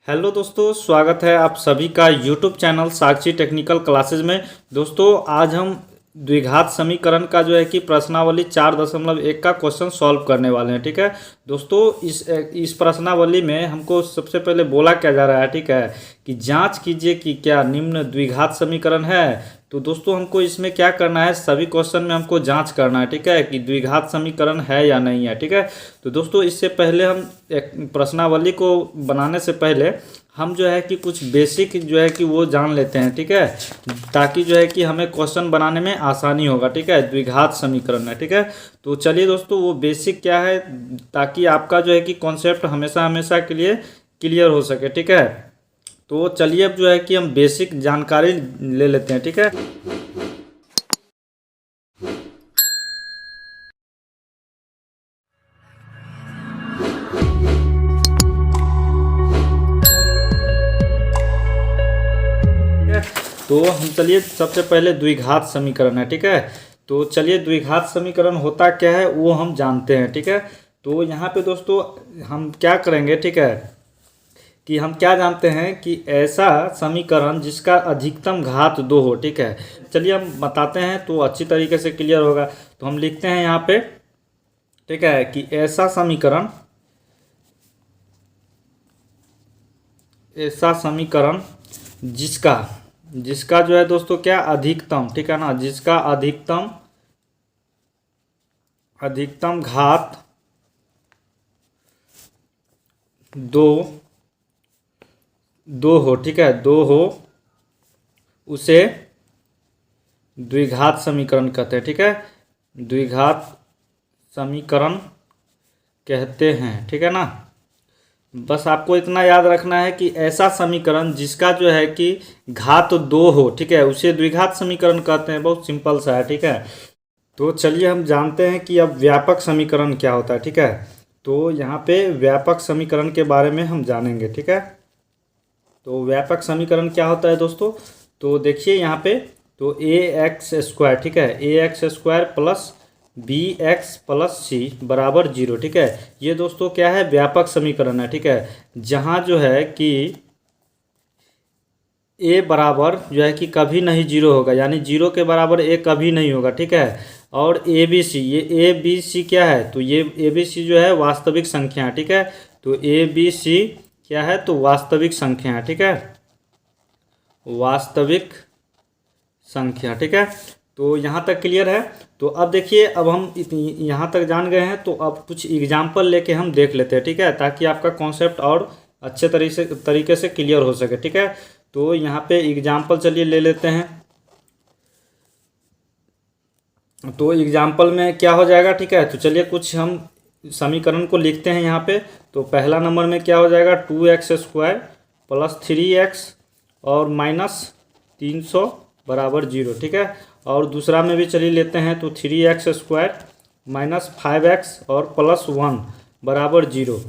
Hello दोस्तों, स्वागत है आप सभी का यूट्यूब चैनल साक्षी टेक्निकल क्लासेज में। दोस्तों आज हम द्विघात समीकरण का जो है कि प्रश्नावली 4.1 का क्वेश्चन सॉल्व करने वाले हैं। ठीक है दोस्तों, इस प्रश्नावली में हमको सबसे पहले बोला क्या जा रहा है, ठीक है, कि जांच कीजिए कि क्या निम्न द्विघात समीकरण है। तो दोस्तों हमको इसमें क्या करना है, सभी क्वेश्चन में हमको जांच करना है, ठीक है, कि द्विघात समीकरण है या नहीं है। ठीक है, तो दोस्तों इससे पहले हम एक प्रश्नावली को बनाने से पहले हम जो है कि कुछ बेसिक जो है कि वो जान लेते हैं, ठीक है, ताकि जो है कि हमें क्वेश्चन बनाने में आसानी होगा। ठीक है, द्विघात समीकरण है। ठीक है, तो चलिए दोस्तों वो बेसिक क्या है, ताकि आपका जो है कि कॉन्सेप्ट हमेशा हमेशा के लिए क्लियर हो सके। ठीक है, तो चलिए अब जो है कि हम बेसिक जानकारी ले लेते हैं। ठीक है, तो हम चलिए सबसे पहले द्विघात समीकरण है। ठीक है, तो चलिए द्विघात समीकरण होता क्या है वो हम जानते हैं। ठीक है, तो यहाँ पे दोस्तों हम क्या करेंगे, ठीक है, कि हम क्या जानते हैं कि ऐसा समीकरण जिसका अधिकतम घात 2 हो। ठीक है, चलिए हम बताते हैं तो अच्छी तरीके से क्लियर होगा। तो हम लिखते हैं यहाँ पे, ठीक है, कि ऐसा समीकरण जिसका जिसका जो है दोस्तों क्या अधिकतम, ठीक है ना, जिसका अधिकतम घात 2 हो, ठीक है, 2 हो, उसे द्विघात समीकरण कहते हैं। ठीक है, द्विघात समीकरण कहते हैं। ठीक है ना, बस आपको इतना याद रखना है कि ऐसा समीकरण जिसका जो है कि घात 2 हो, ठीक है, उसे द्विघात समीकरण कहते हैं। बहुत सिंपल सा है। ठीक है, तो चलिए हम जानते हैं कि अब व्यापक समीकरण क्या होता है। ठीक है, तो यहाँ पे व्यापक समीकरण के बारे में हम जानेंगे। ठीक है, तो व्यापक समीकरण क्या होता है दोस्तों, तो देखिए यहाँ पे, तो ax², ठीक है, ax² plus bx plus c बराबर 0। ठीक है, ये दोस्तों क्या है, व्यापक समीकरण है। ठीक है, जहाँ जो है कि a बराबर जो है कि कभी नहीं 0 होगा, यानी 0 के बराबर a कभी नहीं होगा। ठीक है, और ए बी सी, ये ए बी सी क्या है, तो ये ए बी सी जो है वास्तविक संख्या है। ठीक है, तो ए बी सी क्या है, तो वास्तविक संख्या है। ठीक है, वास्तविक संख्या। ठीक है, तो यहाँ तक क्लियर है। तो अब देखिए, अब हम यहाँ तक जान गए हैं, तो अब कुछ एग्जाम्पल लेके हम देख लेते हैं। ठीक है, ताकि आपका कॉन्सेप्ट और अच्छे तरीके से क्लियर हो सके। ठीक है, तो यहाँ पे एग्जाम्पल चलिए ले लेते हैं। तो एग्जाम्पल में क्या हो जाएगा, ठीक है, तो चलिए कुछ हम समीकरण को लिखते हैं यहाँ पे। तो पहला नंबर में क्या हो जाएगा, 2x² प्लस 3x और माइनस 300 बराबर 0। ठीक है, और दूसरा में भी चलिए लेते हैं, तो 3x² माइनस 5x और प्लस 1 बराबर 0।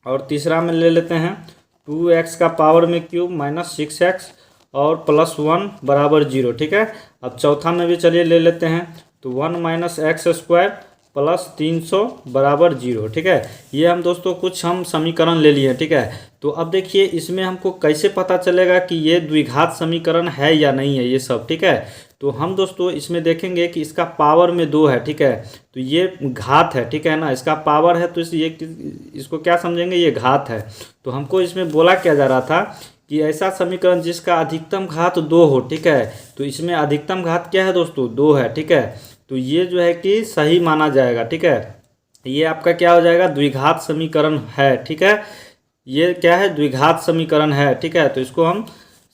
और तीसरा में ले लेते हैं 2x का पावर में क्यूब माइनस 6x और प्लस 1 बराबर 0। ठीक है, अब चौथा में भी चलिए ले लेते हैं, तो 1 माइनस x² प्लस 300 बराबर 0। ठीक है, ये हम दोस्तों कुछ हम समीकरण ले लिए। ठीक है, तो अब देखिए इसमें हमको कैसे पता चलेगा कि ये द्विघात समीकरण है या नहीं है, ये सब। ठीक है, तो हम दोस्तों इसमें देखेंगे कि इसका पावर में 2 है। ठीक है, तो ये घात है, ठीक है ना, इसका पावर है, तो इसको क्या समझेंगे, ये घात है। तो हमको इसमें बोला क्या जा रहा था कि ऐसा समीकरण जिसका अधिकतम घात 2 हो। ठीक है, तो इसमें अधिकतम घात क्या है दोस्तों, 2 है। ठीक है, तो ये जो है कि सही माना जाएगा। ठीक है, ये आपका क्या हो जाएगा, द्विघात समीकरण है। ठीक है, ये क्या है, द्विघात समीकरण है। ठीक है, तो इसको हम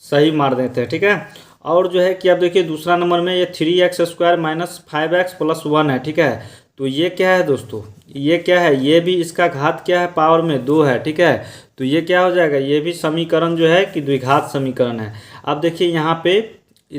सही मार देते हैं। ठीक है, और जो है कि अब देखिए दूसरा नंबर में ये 3x² माइनस 5x प्लस 1 है। ठीक है, तो ये क्या है दोस्तों, ये क्या है, ये भी इसका घात क्या है, पावर में 2 है। ठीक है, तो ये क्या हो जाएगा, ये भी समीकरण जो है कि द्विघात समीकरण है। अब देखिए यहाँ पे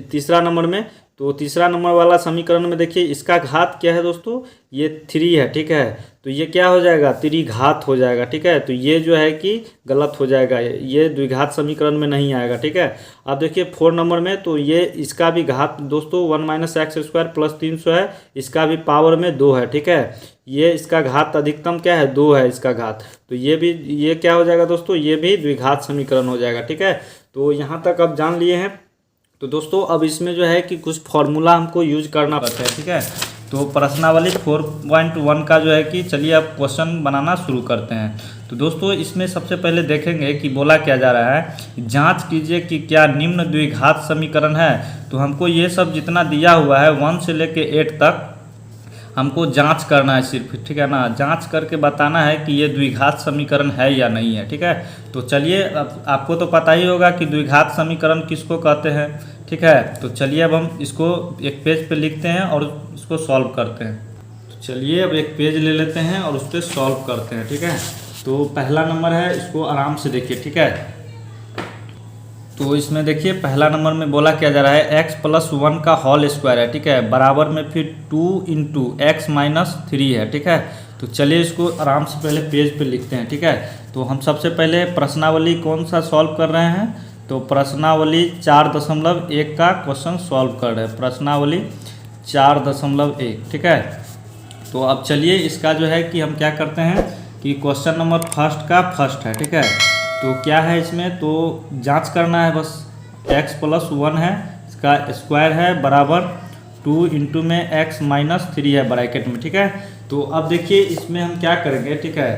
तीसरा नंबर में, तो तीसरा नंबर वाला समीकरण में देखिए इसका घात क्या है दोस्तों, ये 3 है, ठीक है। तो ये क्या हो जाएगा, त्रिघात हो जाएगा, ठीक है। तो ये जो है कि गलत हो जाएगा, ये द्विघात समीकरण में नहीं आएगा, ठीक है। अब देखिए 4 नंबर में, तो ये इसका भी घात दोस्तों 1 - x² + 300 है, इसका भी पावर में 2 है, ठीक है। ये इसका घात अधिकतम क्या है, 2 है इसका घात। तो ये क्या हो जाएगा दोस्तों, ये भी द्विघात समीकरण हो जाएगा, ठीक है। तो यहाँ तक आप जान लिए हैं। तो दोस्तों अब इसमें जो है कि कुछ फॉर्मूला हमको यूज करना पड़ता है, ठीक है। तो प्रश्नावली 4.1 का जो है कि चलिए अब क्वेश्चन बनाना शुरू करते हैं। तो दोस्तों इसमें सबसे पहले देखेंगे कि बोला क्या जा रहा है, जांच कीजिए कि क्या निम्न द्विघात समीकरण है। तो हमको ये सब जितना दिया हुआ है 1 से लेके 8 तक हमको जांच करना है सिर्फ, ठीक है ना। जांच करके बताना है कि ये द्विघात समीकरण है या नहीं है, ठीक है। तो चलिए अब आपको तो पता ही होगा कि द्विघात समीकरण किसको कहते हैं, ठीक है। तो चलिए अब हम इसको एक पेज पे लिखते हैं और इसको सॉल्व करते हैं। तो चलिए अब एक पेज ले लेते हैं और उस पर सॉल्व करते हैं, ठीक है। तो पहला नंबर है, इसको आराम से देखिए, ठीक है। तो इसमें देखिए पहला नंबर में बोला क्या जा रहा है, x + 1 का होल स्क्वायर है, ठीक है, बराबर में फिर 2 × x - 3 है, ठीक है। तो चलिए इसको आराम से पहले पेज पे लिखते हैं, ठीक है। तो हम सबसे पहले प्रश्नावली कौन सा सॉल्व कर रहे हैं, तो प्रश्नावली 4.1 का क्वेश्चन सॉल्व कर रहे हैं, प्रश्नावली 4.1, ठीक है। तो अब चलिए इसका जो है कि हम क्या करते हैं कि क्वेश्चन नंबर फर्स्ट का फर्स्ट है, ठीक है। तो क्या है इसमें, तो जांच करना है बस, x + 1 है, इसका स्क्वायर है, बराबर 2 × में x - 3 है ब्रैकेट में, ठीक है। तो अब देखिए इसमें हम क्या करेंगे, ठीक है।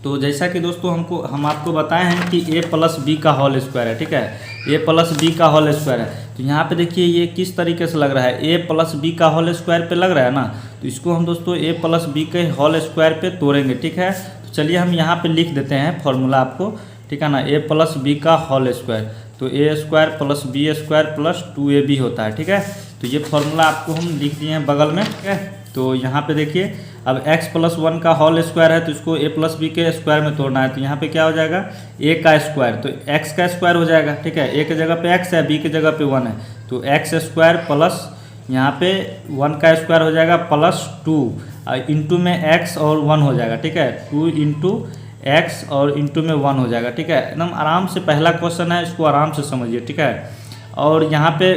तो जैसा कि दोस्तों हम आपको बताए हैं कि a + b का होल स्क्वायर है, ठीक है, a + b का होल स्क्वायर है। तो यहाँ पे देखिए ये किस तरीके से लग रहा है, a + b का होल स्क्वायर पे लग रहा है ना। तो इसको हम दोस्तों a + b के होल स्क्वायर पे तोड़ेंगे, ठीक है। तो चलिए हम यहाँ पे लिख देते हैं फॉर्मूला आपको, ठीक है ना, a + b का होल स्क्वायर। तो a² + b² + 2ab होता है, ठीक है। तो ये फॉर्मूला आपको हम लिख दिए हैं बगल में, ठीक है। तो यहाँ पे देखिए अब x + 1 का होल स्क्वायर है, तो इसको a + b के स्क्वायर में तोड़ना है। तो यहाँ पे क्या हो जाएगा, a का स्क्वायर, तो x का स्क्वायर हो जाएगा, ठीक है। a की जगह पे x है, b की जगह पे 1 है, तो x² प्लस यहाँ पे 1 का स्क्वायर हो जाएगा +2 इंटू में x और 1 हो जाएगा, ठीक है। 2 × x और इंटू में 1 हो जाएगा, ठीक है। एकदम आराम से पहला क्वेश्चन है, इसको आराम से समझिए, ठीक है। और यहाँ पे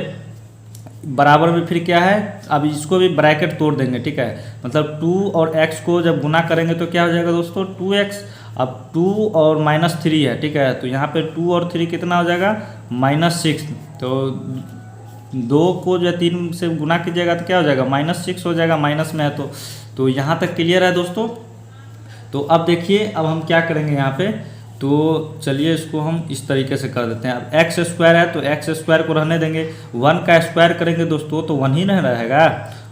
बराबर में फिर क्या है, अब इसको भी ब्रैकेट तोड़ देंगे, ठीक है। मतलब 2 और x को जब गुना करेंगे तो क्या हो जाएगा दोस्तों, 2x। अब 2 और -3 है, ठीक है। तो यहाँ पे 2 और 3 कितना हो जाएगा, -6। तो 2 को जो 3 से गुना कीजिएगा तो क्या हो जाएगा, -6 हो जाएगा, माइनस में है। तो यहाँ तक क्लियर है दोस्तों। तो अब देखिए अब हम क्या करेंगे यहाँ पे, तो चलिए इसको हम इस तरीके से कर देते हैं। अब x² है तो x² को रहने देंगे, 1 का स्क्वायर करेंगे दोस्तों तो 1 ही नहीं रहेगा।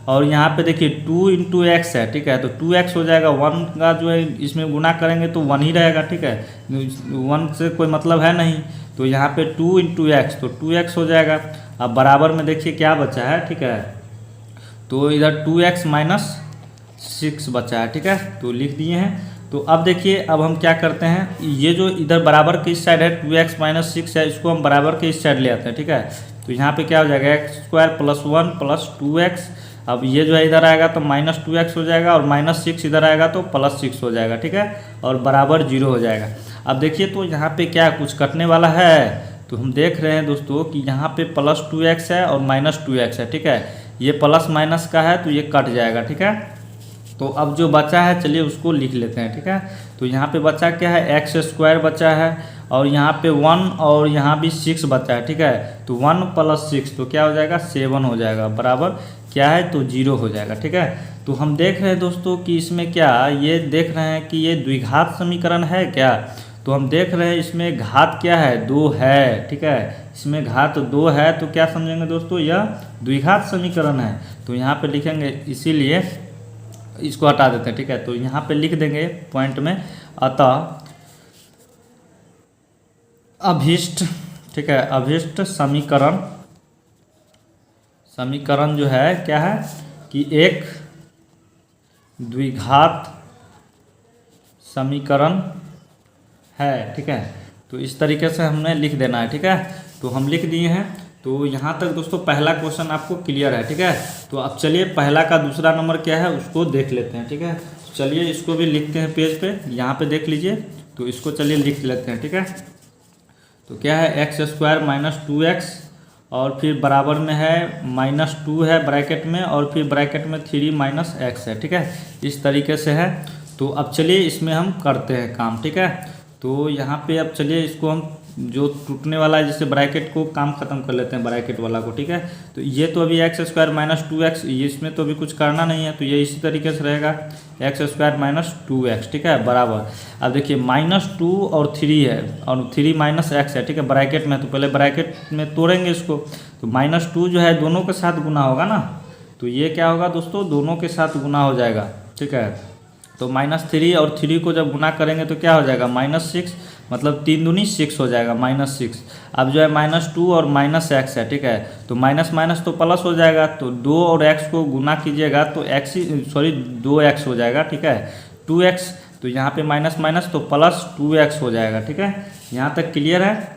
और यहाँ पे देखिए 2 × x है, ठीक है, तो 2x हो जाएगा, 1 का जो है इसमें गुना करेंगे तो 1 ही रहेगा, ठीक है, 1 से कोई मतलब है नहीं। तो यहाँ पे 2 × x, तो 2x हो जाएगा। अब बराबर में देखिए क्या बचा है, ठीक है, तो इधर 2x - 6 बचा है, ठीक है। तो लिख दिए हैं। तो अब देखिए अब हम क्या करते हैं, ये जो इधर बराबर के इस साइड है 2x - 6 है, इसको हम बराबर के इस साइड ले आते हैं, ठीक है। तो यहाँ पे क्या हो जाएगा, x² + 1 + 2x। अब ये जो है इधर आएगा तो -2x हो जाएगा, और -6 इधर आएगा तो +6 हो जाएगा, ठीक है, और बराबर 0 हो जाएगा। अब देखिए तो यहाँ पे क्या कुछ कटने वाला है, तो हम देख रहे हैं दोस्तों कि यहाँ पे +2x है और -2x है, ठीक है। ये प्लस माइनस का है तो ये कट जाएगा, ठीक है। तो अब जो बचा है चलिए उसको लिख लेते हैं, ठीक है। तो यहाँ पे बचा क्या है, x² बचा है, और यहाँ पे 1 और यहाँ भी 6 बचा है, ठीक है। तो 1 + 6 तो क्या हो जाएगा, 7 हो जाएगा, बराबर क्या है तो 0 हो जाएगा, ठीक है। तो हम देख रहे हैं दोस्तों कि इसमें क्या, ये देख रहे हैं कि ये द्विघात समीकरण है क्या। तो हम देख रहे हैं इसमें घात क्या है, 2 है, ठीक है। इसमें घात 2 है तो क्या समझेंगे दोस्तों, यह द्विघात समीकरण है। तो यहाँ पे लिखेंगे, इसीलिए इसको हटा देते हैं, ठीक है। तो यहाँ पे लिख देंगे पॉइंट में, अतः अभीष्ट, ठीक है, अभीष्ट समीकरण जो है क्या है कि एक द्विघात समीकरण है, ठीक है। तो इस तरीके से हमने लिख देना है, ठीक है। तो हम लिख दिए हैं। तो यहाँ तक दोस्तों पहला क्वेश्चन आपको क्लियर है, ठीक है। तो अब चलिए पहला का दूसरा नंबर क्या है उसको देख लेते हैं, ठीक है। तो चलिए इसको भी लिखते हैं पेज पे, यहाँ पे देख लीजिए। तो इसको चलिए लिख लेते हैं, ठीक है। तो क्या है एक्स स्क्वायर माइनस 2x और फिर बराबर में है -2 है ब्रैकेट में, और फिर ब्रैकेट में 3 माइनस एक्स है, ठीक है। इस तरीके से है। तो अब चलिए इसमें हम करते हैं काम, ठीक है। तो यहाँ पे अब चलिए इसको हम जो टूटने वाला है जैसे ब्रैकेट को काम खत्म कर लेते हैं ब्रैकेट वाला को, ठीक है। तो ये तो अभी एक्स स्क्वायर माइनस 2x, ये इसमें तो अभी कुछ करना नहीं है, तो ये इसी तरीके से रहेगा एक्स स्क्वायर माइनस 2x, ठीक है, बराबर। अब देखिए -2 और 3 है और 3 माइनस एक्स है, ठीक है, ब्रैकेट में। तो पहले ब्रैकेट में तोड़ेंगे इसको। तो -2 जो है दोनों के साथ गुना होगा ना, तो ये क्या होगा दोस्तों, दोनों के साथ गुना हो जाएगा, ठीक है। तो -3 और 3 को जब गुना करेंगे तो क्या हो जाएगा -6, मतलब 3 दूनी 6 हो जाएगा -6। अब जो है -2 और -x है, ठीक है। तो माइनस माइनस तो प्लस हो जाएगा, तो 2 और x को गुना कीजिएगा तो x ही 2x हो जाएगा, ठीक है। 2x, तो यहाँ पे माइनस माइनस तो प्लस 2x हो जाएगा, ठीक है। यहाँ तक क्लियर है।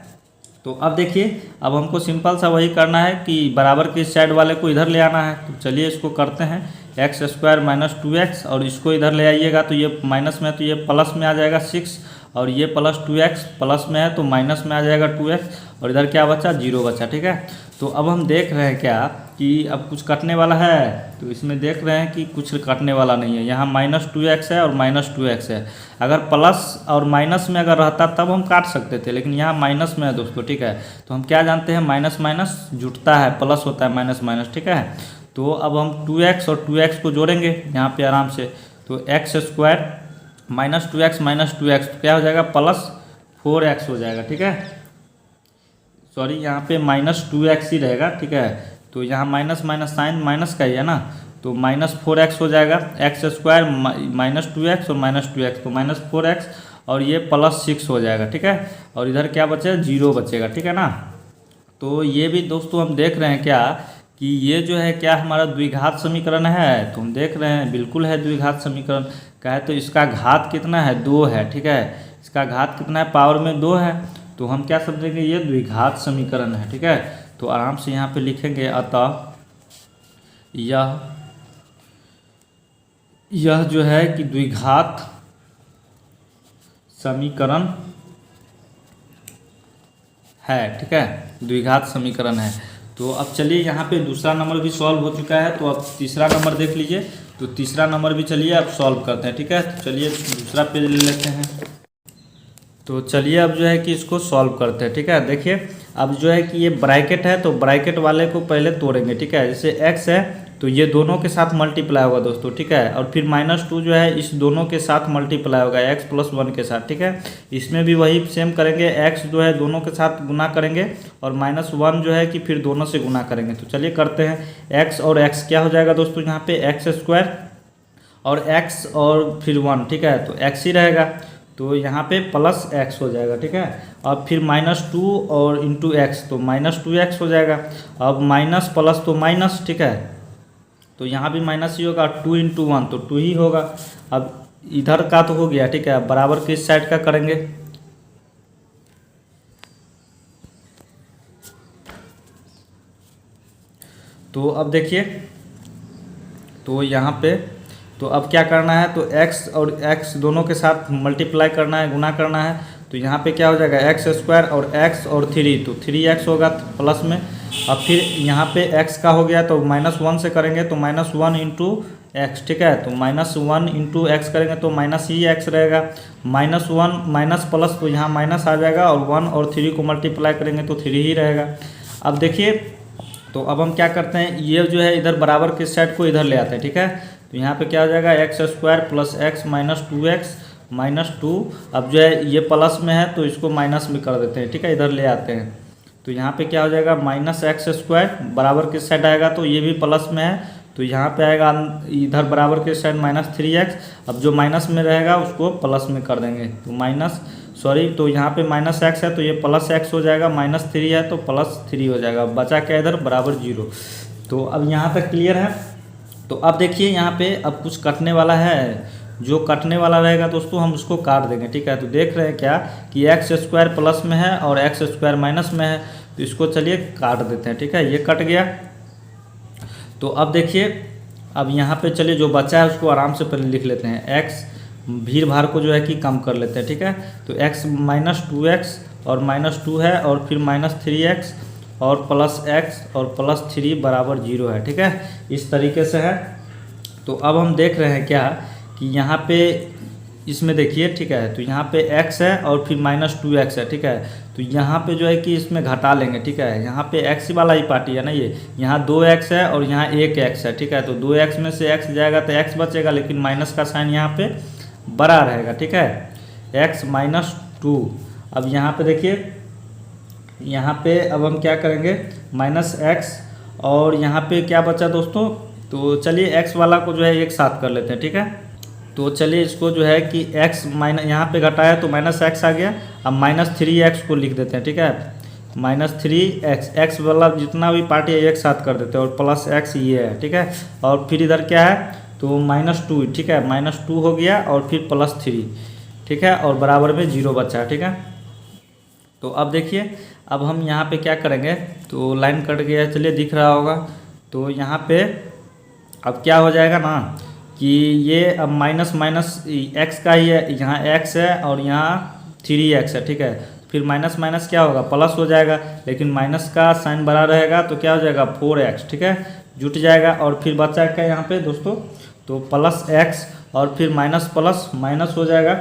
तो अब देखिए, अब हमको सिंपल सा वही करना है कि बराबर के साइड वाले को इधर ले आना है। तो चलिए इसको करते हैं, एक्स स्क्वायर माइनस 2x और इसको इधर ले आइएगा तो ये माइनस में है तो ये प्लस में आ जाएगा 6, और ये प्लस 2x प्लस में है तो माइनस में आ जाएगा 2x, और इधर क्या बचा, 0 बचा, ठीक है। तो अब हम देख रहे हैं क्या कि अब कुछ कटने वाला है, तो इसमें देख रहे हैं कि कुछ कटने वाला नहीं है। यहाँ -2x है और -2x है। अगर प्लस और माइनस में अगर रहता तब हम काट सकते थे, लेकिन यहाँ माइनस में है दोस्तों, ठीक है। तो हम क्या जानते हैं, माइनस माइनस जुटता है, प्लस होता है माइनस माइनस, ठीक है। तो अब हम 2x और 2x को जोड़ेंगे यहाँ पे आराम से। तो एक्स स्क्वायर माइनस 2x तो क्या हो जाएगा, +4x हो जाएगा, ठीक है। सॉरी, यहाँ पे -2x ही रहेगा, ठीक है। तो यहाँ माइनस माइनस साइन माइनस का ही है ना, तो -4x हो जाएगा। एक्स स्क्वायर -2x और -2x तो -4x, और ये +6 हो जाएगा, ठीक है। और इधर क्या बचेगा, 0 बचेगा, ठीक है ना। तो ये भी दोस्तों हम देख रहे हैं क्या कि ये जो है क्या हमारा द्विघात समीकरण है। तो हम देख रहे हैं बिल्कुल है द्विघात समीकरण का है। तो इसका घात कितना है, 2 है, ठीक है। इसका घात कितना है, पावर में 2 है। तो हम क्या समझेंगे, ये द्विघात समीकरण है, ठीक है। तो आराम से यहाँ पे लिखेंगे, अतः यह जो है कि द्विघात समीकरण है, ठीक है, द्विघात समीकरण है। तो अब चलिए यहाँ पे दूसरा नंबर भी सॉल्व हो चुका है, तो अब तीसरा नंबर देख लीजिए। तो तीसरा नंबर भी चलिए अब सॉल्व करते हैं, ठीक है। तो चलिए दूसरा पेज ले लेते हैं। तो चलिए अब जो है कि इसको सॉल्व करते हैं, ठीक है। देखिए अब जो है कि ये ब्रैकेट है, तो ब्रैकेट वाले को पहले तोड़ेंगे, ठीक है। जैसे x है तो ये दोनों के साथ मल्टीप्लाई होगा दोस्तों, ठीक है। और फिर -2 जो है इस दोनों के साथ मल्टीप्लाई होगा x + 1 के साथ, ठीक है। इसमें भी वही सेम करेंगे, x जो है दोनों के साथ गुना करेंगे, और -1 जो है कि फिर दोनों से गुना करेंगे। तो चलिए करते हैं। x और x क्या हो जाएगा दोस्तों, यहाँ पे एक्स स्क्वायर और x और फिर 1, ठीक है। तो x ही रहेगा, तो यहाँ पे +x हो जाएगा, ठीक है। अब फिर -2 और इंटू एक्स, तो -2x हो जाएगा। अब माइनस प्लस तो माइनस, ठीक है। तो यहाँ भी माइनस ही होगा, 2 × 1 तो 2 ही होगा। अब इधर का तो हो गया, ठीक है। बराबर किस साइड का करेंगे, तो अब देखिए, तो यहाँ पे तो अब क्या करना है, तो x और x दोनों के साथ मल्टीप्लाई करना है, गुना करना है। तो यहाँ पे क्या हो जाएगा, एक्स स्क्वायर और x और 3, तो 3x होगा प्लस में। अब फिर यहाँ पे x का हो गया तो -1 से करेंगे, तो -1 × x, ठीक है। तो -1 × x करेंगे तो माइनस ही x रहेगा। -1 माइनस प्लस, तो यहाँ माइनस आ जाएगा, और 1 और 3 को मल्टीप्लाई करेंगे तो 3 ही रहेगा। अब देखिए, तो अब हम क्या करते हैं, ये जो है इधर बराबर के साइड को इधर ले आते हैं, ठीक है। तो यहाँ पे क्या हो जाएगा, एक्स स्क्वायर + x -2x -2। अब जो है ये प्लस में है तो इसको माइनस में कर देते हैं, ठीक है, इधर ले आते हैं। तो यहाँ पे क्या हो जाएगा, -x² बराबर के साइड आएगा, तो ये भी प्लस में है, तो यहाँ पे आएगा इधर बराबर के साइड -3x। अब जो माइनस में रहेगा उसको प्लस में कर देंगे, तो तो यहाँ पे -x है तो ये +x हो जाएगा, -3 है तो +3 हो जाएगा। बचा क्या इधर, बराबर 0। तो अब यहाँ तक क्लियर है। तो अब देखिए यहाँ पे अब कुछ कटने वाला है, जो कटने वाला रहेगा दोस्तों हम उसको काट देंगे, ठीक है। तो देख रहे हैं क्या कि x² प्लस में है और x² माइनस में है, तो इसको चलिए काट देते हैं, ठीक है, ये कट गया। तो अब देखिए, अब यहाँ पे चलिए जो बचा है उसको आराम से पहले लिख लेते हैं। एक्स भीड़ भाड़ को जो है कि कम कर लेते हैं, ठीक है। तो x माइनस 2x और -2 है, और फिर -3x और +x और +3 बराबर 0 है, ठीक है, इस तरीके से है। तो अब हम देख रहे हैं क्या कि यहाँ पे इसमें देखिए, ठीक है, तो यहाँ पे x है और फिर -2x है, ठीक है। तो यहाँ पे जो है कि इसमें घटा लेंगे, ठीक है, यहाँ पे x वाला ही पार्टी है ना, ये यहाँ 2x है और यहाँ 1x है, ठीक है। तो 2x में से x जाएगा तो x बचेगा, लेकिन माइनस का साइन यहाँ पे बड़ा रहेगा, ठीक है, x -2। अब यहाँ पे देखिए, यहाँ पे अब हम क्या करेंगे, -x, और यहाँ पे क्या बचा दोस्तों, तो चलिए x वाला को जो है एक साथ कर लेते हैं, ठीक है। तो चलिए इसको जो है कि x माइनस यहाँ पे घटाया तो -x आ गया। अब -3x को लिख देते हैं, ठीक है, -3x, x वाला जितना भी पार्टी है एक साथ कर देते हैं, और +x ये है, ठीक है। और फिर इधर क्या है, तो -2, ठीक है, -2 हो गया और फिर +3, ठीक है, और बराबर में 0 बचा, ठीक है। तो अब देखिए, अब हम यहाँ पे क्या करेंगे, तो लाइन कट गया, चलिए दिख रहा होगा। तो यहाँ पे अब क्या हो जाएगा ना कि ये अब माइनस x का ही है, यहाँ x है और यहाँ 3x है, ठीक है। फिर माइनस माइनस क्या होगा, प्लस हो जाएगा, लेकिन माइनस का साइन बड़ा रहेगा तो क्या हो जाएगा 4x, ठीक है, जुट जाएगा। और फिर बचा क्या यहाँ पे दोस्तों, तो +x और फिर माइनस प्लस माइनस हो जाएगा।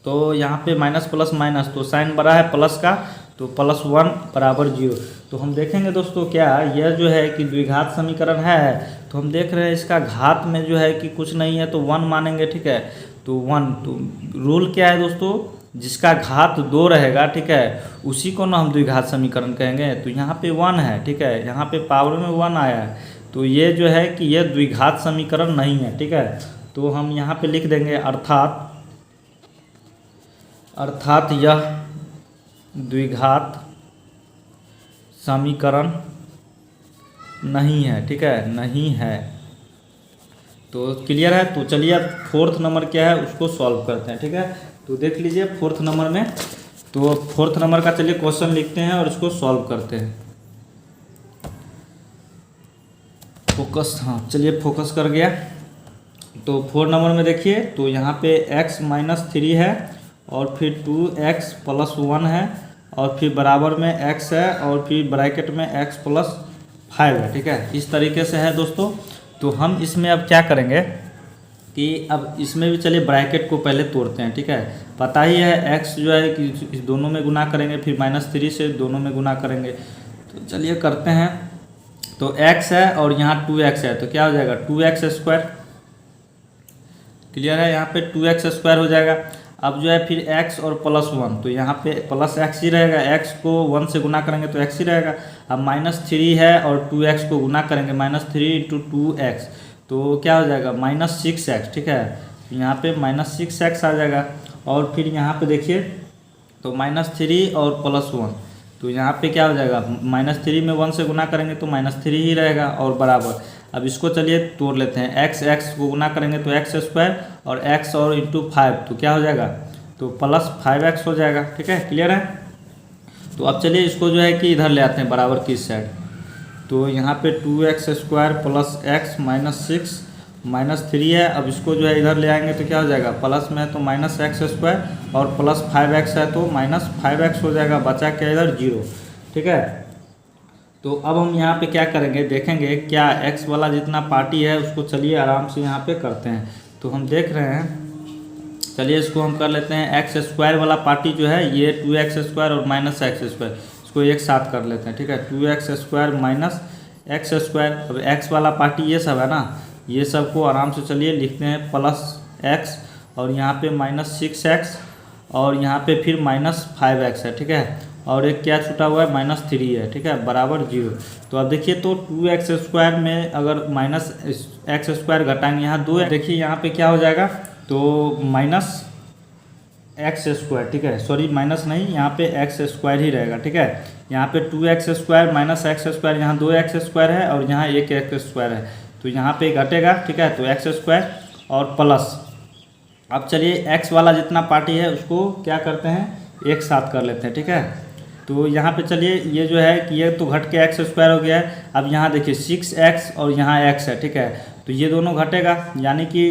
तो यहाँ पे माइनस प्लस माइनस, तो साइन बड़ा है प्लस का, तो +1 बराबर 0। तो हम देखेंगे दोस्तों क्या यह जो है कि द्विघात समीकरण है, तो हम देख रहे हैं इसका घात में जो है कि कुछ नहीं है तो 1 मानेंगे, ठीक है। तो 1, तो रूल क्या है दोस्तों, जिसका घात 2 रहेगा, ठीक है, उसी को ना हम द्विघात समीकरण कहेंगे। तो यहाँ पे 1 है, ठीक है, यहाँ पे पावर में 1 आया है, तो ये जो है कि यह द्विघात समीकरण नहीं है, ठीक है। तो हम यहाँ पे लिख देंगे अर्थात यह द्विघात समीकरण नहीं है, ठीक है, नहीं है। तो क्लियर है। तो चलिए अब 4th नंबर क्या है उसको सॉल्व करते हैं, ठीक है। तो देख लीजिए 4th नंबर में, तो 4th नंबर का चलिए क्वेश्चन लिखते हैं और इसको सॉल्व करते हैं। फोकस, हाँ चलिए फोकस कर गया। तो 4 नंबर में देखिए, तो यहाँ पे x -3 है और फिर 2x + 1 है और फिर बराबर में x है और फिर ब्रैकेट में x + 5 है, ठीक है, इस तरीके से है दोस्तों। तो हम इसमें अब क्या करेंगे कि अब इसमें भी चलिए ब्रैकेट को पहले तोड़ते हैं, ठीक है। पता ही है x जो है कि इस दोनों में गुना करेंगे, फिर -3 से दोनों में गुना करेंगे। तो चलिए करते हैं। तो x है और यहाँ 2x है, तो क्या हो जाएगा 2x², क्लियर है, यहाँ पे 2x² हो जाएगा। अब जो है फिर x और +1, तो यहाँ पे +x ही रहेगा, x को 1 से गुना करेंगे तो x ही रहेगा। अब -3 है और 2x को गुना करेंगे, -3 × 2x, तो क्या हो जाएगा -6x, ठीक है, यहाँ पे -6x आ जाएगा। और फिर यहाँ पे देखिए, तो -3 और +1, तो यहाँ पे क्या हो जाएगा, -3 में 1 से गुना करेंगे तो -3 ही रहेगा और बराबर। अब इसको चलिए तोड़ लेते हैं, x को गुना करेंगे तो x² और x और × 5, तो क्या हो जाएगा, तो +5x हो जाएगा, ठीक है, क्लियर है। तो अब चलिए इसको जो है कि इधर ले आते हैं बराबर की साइड। तो यहाँ पे 2x² + x -6 -3 है। अब इसको जो है इधर ले आएंगे तो क्या हो जाएगा, प्लस में है तो -x² और +5x है तो -5x हो जाएगा, बचा क्या इधर 0, ठीक है। तो अब हम यहाँ पे क्या करेंगे, देखेंगे क्या x वाला जितना पार्टी है उसको चलिए आराम से यहाँ पे करते हैं। तो हम देख रहे हैं, चलिए इसको हम कर लेते हैं, x² वाला पार्टी जो है ये 2x² और -x², इसको एक साथ कर लेते हैं, ठीक है, 2x² -x²। अब x वाला पार्टी ये सब है ना, ये सब को आराम से चलिए लिखते हैं +x और यहाँ पे -6x और यहाँ पे फिर -5x है, ठीक है, और एक क्या छूटा हुआ है -3 है, ठीक है, बराबर 0। तो अब देखिए, तो 2x² में अगर -x² घटाएंगे, यहाँ 2 है, देखिए यहाँ पे क्या हो जाएगा, तो -x², ठीक है, सॉरी माइनस नहीं, यहाँ पे x² ही रहेगा, ठीक है। यहाँ पे 2x² -x², यहाँ 2x² है और यहाँ 1x² है, तो यहाँ पे घटेगा, ठीक है, तो x² और प्लस। अब चलिए x वाला जितना पार्टी है उसको क्या करते हैं, एक साथ कर लेते हैं, ठीक है। तो यहाँ पे चलिए ये जो है कि ये तो घट के एक्स स्क्वायर हो गया है। अब यहाँ देखिए 6x और यहाँ x है, ठीक है, तो ये दोनों घटेगा, यानी कि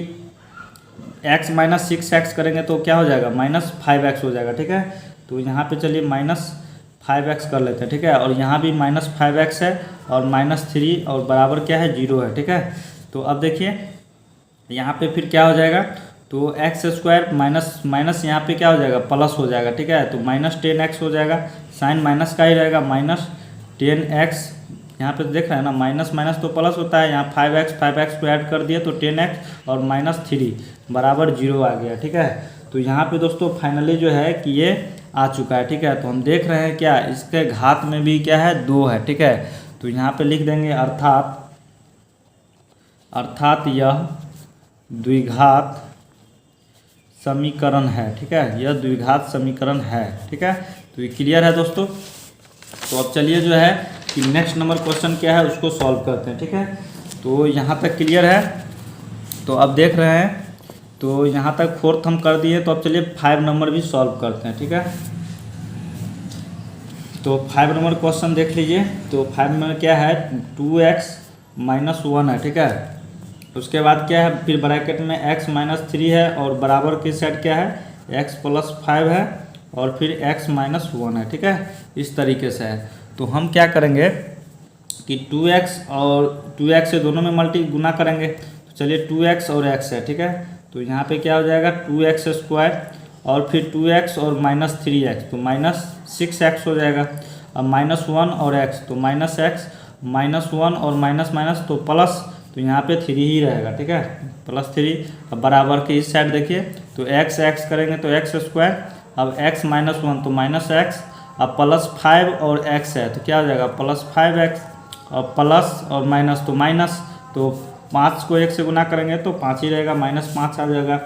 x माइनस 6x करेंगे तो क्या हो जाएगा, -5x हो जाएगा, ठीक है। तो यहाँ पे चलिए -5x कर लेते हैं, ठीक है, और यहाँ भी -5x है और -3 और बराबर क्या है, 0 है, ठीक है। तो अब देखिए यहाँ पे फिर क्या हो जाएगा, तो एक्स स्क्वायर माइनस माइनस यहाँ पे क्या हो जाएगा, प्लस हो जाएगा, ठीक है। तो -10x हो जाएगा, साइन माइनस का ही रहेगा, -10x। यहाँ पे देख रहे हैं ना, माइनस माइनस तो प्लस होता है, यहाँ 5x को ऐड कर दिए तो 10x और -3 बराबर 0 आ गया, ठीक है। तो यहाँ पे दोस्तों फाइनली जो है कि ये आ चुका है, ठीक है। तो हम देख रहे हैं क्या, इसके घात में भी क्या है, 2 है, ठीक है। तो यहाँ पे लिख देंगे अर्थात यह द्विघात समीकरण है, ठीक है, यह द्विघात समीकरण है, ठीक है। तो ये क्लियर है दोस्तों। तो अब चलिए जो है कि नेक्स्ट नंबर क्वेश्चन क्या है उसको सॉल्व करते हैं, ठीक है। तो यहाँ तक क्लियर है। तो अब देख रहे हैं, तो यहाँ तक 4th हम कर दिए, तो अब चलिए 5 नंबर भी सॉल्व करते हैं, ठीक है। तो 5 नंबर क्वेश्चन देख लीजिए। तो 5 में क्या है, 2x - 1 है, ठीक है। उसके बाद क्या है, फिर ब्रैकेट में x - 3 है और बराबर की साइड क्या है, x + 5 है और फिर x - 1 है, ठीक है। इस तरीके से है। तो हम क्या करेंगे कि 2x और 2x से दोनों में गुना करेंगे। तो चलिए 2x और x है, ठीक है। तो यहाँ पे क्या हो जाएगा, 2x² और फिर 2x और -3x, तो -6x हो जाएगा। अब -1 और x, तो -x, -1 और माइनस तो प्लस, तो यहाँ पे 3 ही रहेगा, ठीक है, +3। अब बराबर के इस साइड देखिए, तो x करेंगे तो x², अब x - 1 तो -x, अब +5 और x है तो क्या हो जाएगा, +5x, और प्लस और माइनस तो माइनस, तो 5 को 1 से गुना करेंगे तो 5 ही रहेगा, -5 आ जाएगा।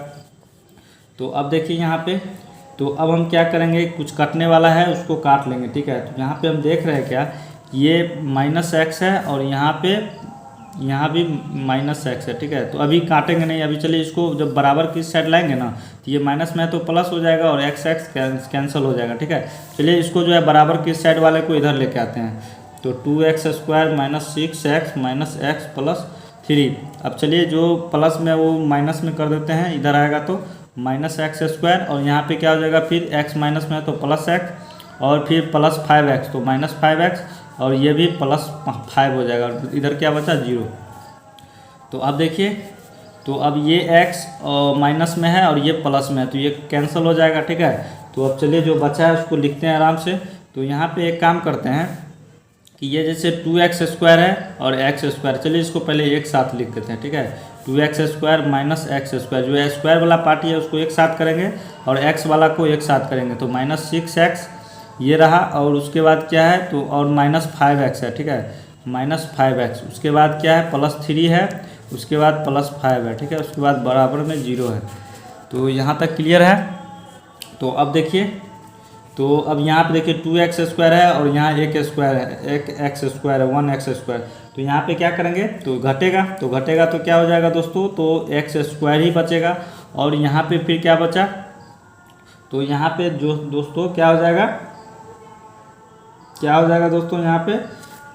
तो अब देखिए यहाँ पे, तो अब हम क्या करेंगे, कुछ कटने वाला है उसको काट लेंगे, ठीक है। तो यहाँ पे हम देख रहे हैं क्या, ये -x है और यहाँ भी -x है, ठीक है। तो अभी काटेंगे नहीं, अभी चलिए इसको जब बराबर की साइड लाएंगे ना, तो ये माइनस में है तो प्लस हो जाएगा और x कैंसिल हो जाएगा, ठीक है। चलिए इसको जो है बराबर की साइड वाले को इधर लेके आते हैं। तो 2x² - 6x - x + 3। अब चलिए जो प्लस में वो माइनस में कर देते हैं, इधर आएगा तो -x² और यहाँ पे क्या हो जाएगा, फिर x माइनस में है तो +x और फिर +5x, तो -5x और ये भी +5 हो जाएगा, इधर क्या बचा, 0। तो अब देखिए, तो अब ये x माइनस में है और ये प्लस में है, तो ये कैंसिल हो जाएगा, ठीक है। तो अब चलिए जो बचा है उसको लिखते हैं आराम से। तो यहाँ पे एक काम करते हैं कि ये जैसे 2x² है और x², चलिए इसको पहले एक साथ लिख देते हैं, ठीक है। 2x² - x², जो स्क्वायर वाला पार्टी है उसको एक साथ करेंगे और x वाला को एक साथ करेंगे, तो -6x ये रहा, और उसके बाद क्या है, तो और -5x है, ठीक है, -5x, उसके बाद क्या है, +3 है, उसके बाद +5 है, ठीक है, उसके बाद बराबर में 0 है। तो यहाँ तक क्लियर है। तो अब देखिए, तो अब यहाँ पे देखिए 2x² है और यहाँ 1x² है, 1x² है, 1x²। तो यहाँ पे क्या करेंगे, तो घटेगा तो क्या हो जाएगा दोस्तों, तो x² ही बचेगा। और यहाँ पे फिर क्या बचा, तो यहाँ पे जो दोस्तों क्या हो जाएगा दोस्तों, यहाँ पे,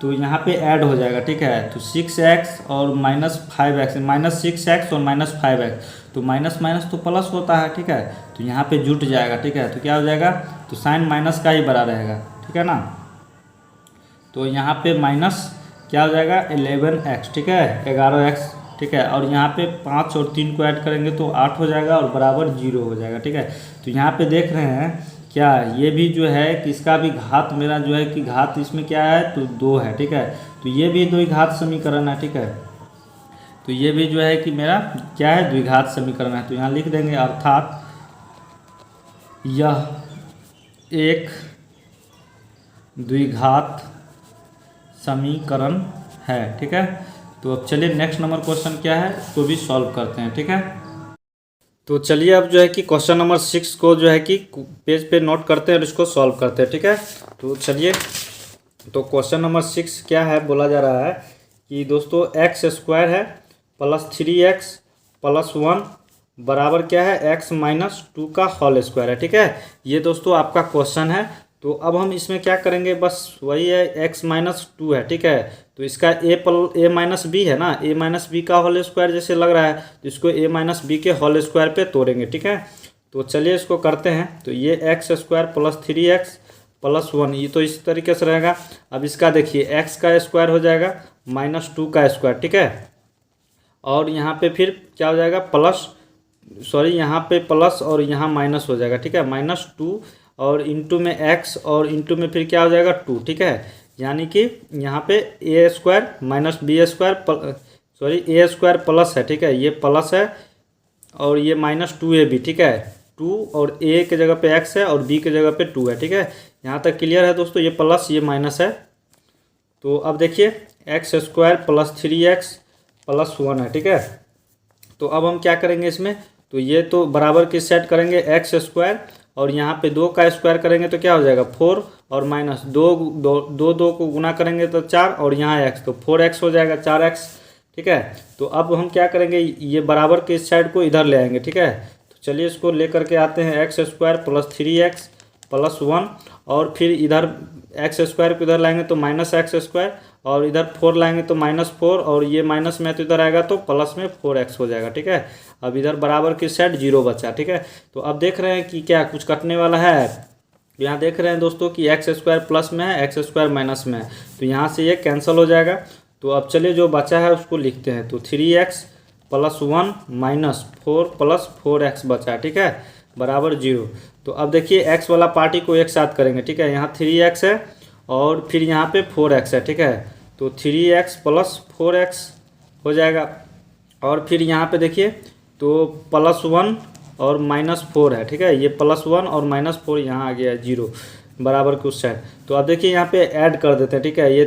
तो यहाँ पे ऐड हो जाएगा, ठीक है। तो 6x और -5x, -6x और -5x, तो माइनस माइनस तो प्लस होता है, ठीक है। तो यहाँ पे जुट जाएगा, ठीक है। तो क्या हो जाएगा, तो साइन माइनस का ही बड़ा रहेगा, ठीक है ना। तो यहाँ पे माइनस क्या हो जाएगा, 11x, ठीक है, 11x, ठीक है। और यहाँ पे 5 और 3 को ऐड करेंगे तो 8 हो जाएगा और बराबर 0 हो जाएगा, ठीक है। तो यहाँ पे देख रहे हैं क्या, ये भी जो है कि इसका भी घात मेरा जो है कि घात इसमें क्या है, तो 2 है, ठीक है। तो ये भी द्विघात समीकरण है, ठीक है। तो ये भी जो है कि मेरा क्या है, द्विघात समीकरण है। तो यहाँ लिख देंगे अर्थात यह एक द्विघात समीकरण है, ठीक है। तो अब चलिए नेक्स्ट नंबर क्वेश्चन क्या है उसको भी सॉल्व करते हैं, ठीक है। तो चलिए अब जो है कि क्वेश्चन नंबर 6 को जो है कि पेज पे नोट करते हैं और इसको सॉल्व करते हैं, ठीक है। तो चलिए, तो क्वेश्चन नंबर 6 क्या है, बोला जा रहा है कि दोस्तों x² है +3x + 1 बराबर क्या है, x - 2 का होल स्क्वायर है, ठीक है। ये दोस्तों आपका क्वेश्चन है। तो अब हम इसमें क्या करेंगे, बस वही है x-2 है, ठीक है। तो इसका a माइनस बी है ना, a माइनस बी का होल स्क्वायर जैसे लग रहा है, तो इसको a माइनस बी के होल स्क्वायर पे तोड़ेंगे, ठीक है। तो चलिए इसको करते हैं। तो ये x² प्लस 3x प्लस 1, ये तो इस तरीके से रहेगा। अब इसका देखिए x का स्क्वायर हो जाएगा -2 का स्क्वायर, ठीक है। और यहाँ पे फिर क्या हो जाएगा यहाँ पे प्लस और यहाँ माइनस हो जाएगा, ठीक है। -2 और इंटू में x और इंटू में फिर क्या हो जाएगा 2, ठीक है। यानी कि यहाँ पे a² minus a square plus है, ठीक है, ये प्लस है और ये -2ab, ठीक है। 2 और a के जगह पे x है और b के जगह पे 2 है, ठीक है। यहाँ तक क्लियर है दोस्तों, ये प्लस ये माइनस है। तो अब देखिए x² प्लस 3x प्लस 1 है, ठीक है। तो अब हम क्या करेंगे इसमें, तो ये तो बराबर की सेट करेंगे x² और यहाँ पे 2 का स्क्वायर करेंगे तो क्या हो जाएगा 4 और माइनस 2 को गुना करेंगे तो 4 और यहाँ x, तो 4x हो जाएगा 4x, ठीक है। तो अब हम क्या करेंगे, ये बराबर के इस साइड को इधर ले आएंगे, ठीक है। तो चलिए इसको लेकर के आते हैं x² प्लस 3x प्लस 1 और फिर इधर x² को इधर लाएंगे तो -x² और इधर 4 लाएंगे तो -4 और ये माइनस में तो इधर आएगा तो प्लस में 4x हो जाएगा, ठीक है। अब इधर बराबर की साइड 0 बचा, ठीक है। तो अब देख रहे हैं कि क्या कुछ कटने वाला है। यहाँ देख रहे हैं दोस्तों कि x² प्लस में है, x² माइनस में है, तो यहाँ से ये कैंसिल हो जाएगा। तो अब चलिए जो बचा है उसको लिखते हैं। तो 3x plus 1 minus 4 plus 4x बचा, ठीक है, बराबर 0। तो अब देखिए x वाला पार्टी को एक साथ करेंगे, ठीक है। यहाँ 3x है और फिर यहाँ पे 4x है, ठीक है। तो 3x प्लस 4x हो जाएगा और फिर यहाँ पे देखिए तो +1 और -4 है, ठीक है। ये +1 और -4 यहाँ आ गया है 0 बराबर के उस साइड। तो अब देखिए यहाँ पे ऐड कर देते हैं, ठीक है। ये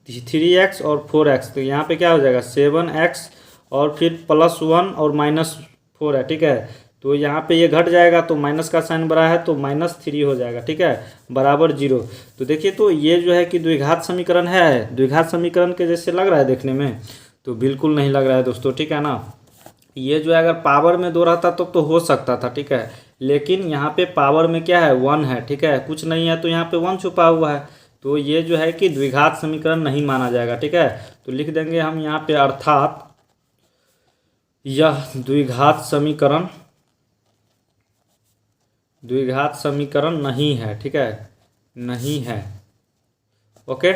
3x और 4x, तो यहाँ पे क्या हो जाएगा 7x और फिर +1 और -4 है, ठीक है। तो यहाँ पे ये घट जाएगा तो माइनस का साइन बड़ा है तो -3 हो जाएगा, ठीक है, बराबर 0। तो देखिए तो ये जो है कि द्विघात समीकरण है, द्विघात समीकरण के जैसे लग रहा है देखने में, तो बिल्कुल नहीं लग रहा है दोस्तों, ठीक है ना। ये जो है अगर पावर में 2 रहता तो हो सकता था, ठीक है, लेकिन यहाँ पे पावर में क्या है 1 है, ठीक है, कुछ नहीं है तो यहाँ पे 1 छुपा हुआ है। तो ये जो है कि द्विघात समीकरण नहीं माना जाएगा, ठीक है। तो लिख देंगे हम यहाँ पे अर्थात यह द्विघात समीकरण नहीं है, ठीक है, नहीं है। ओके,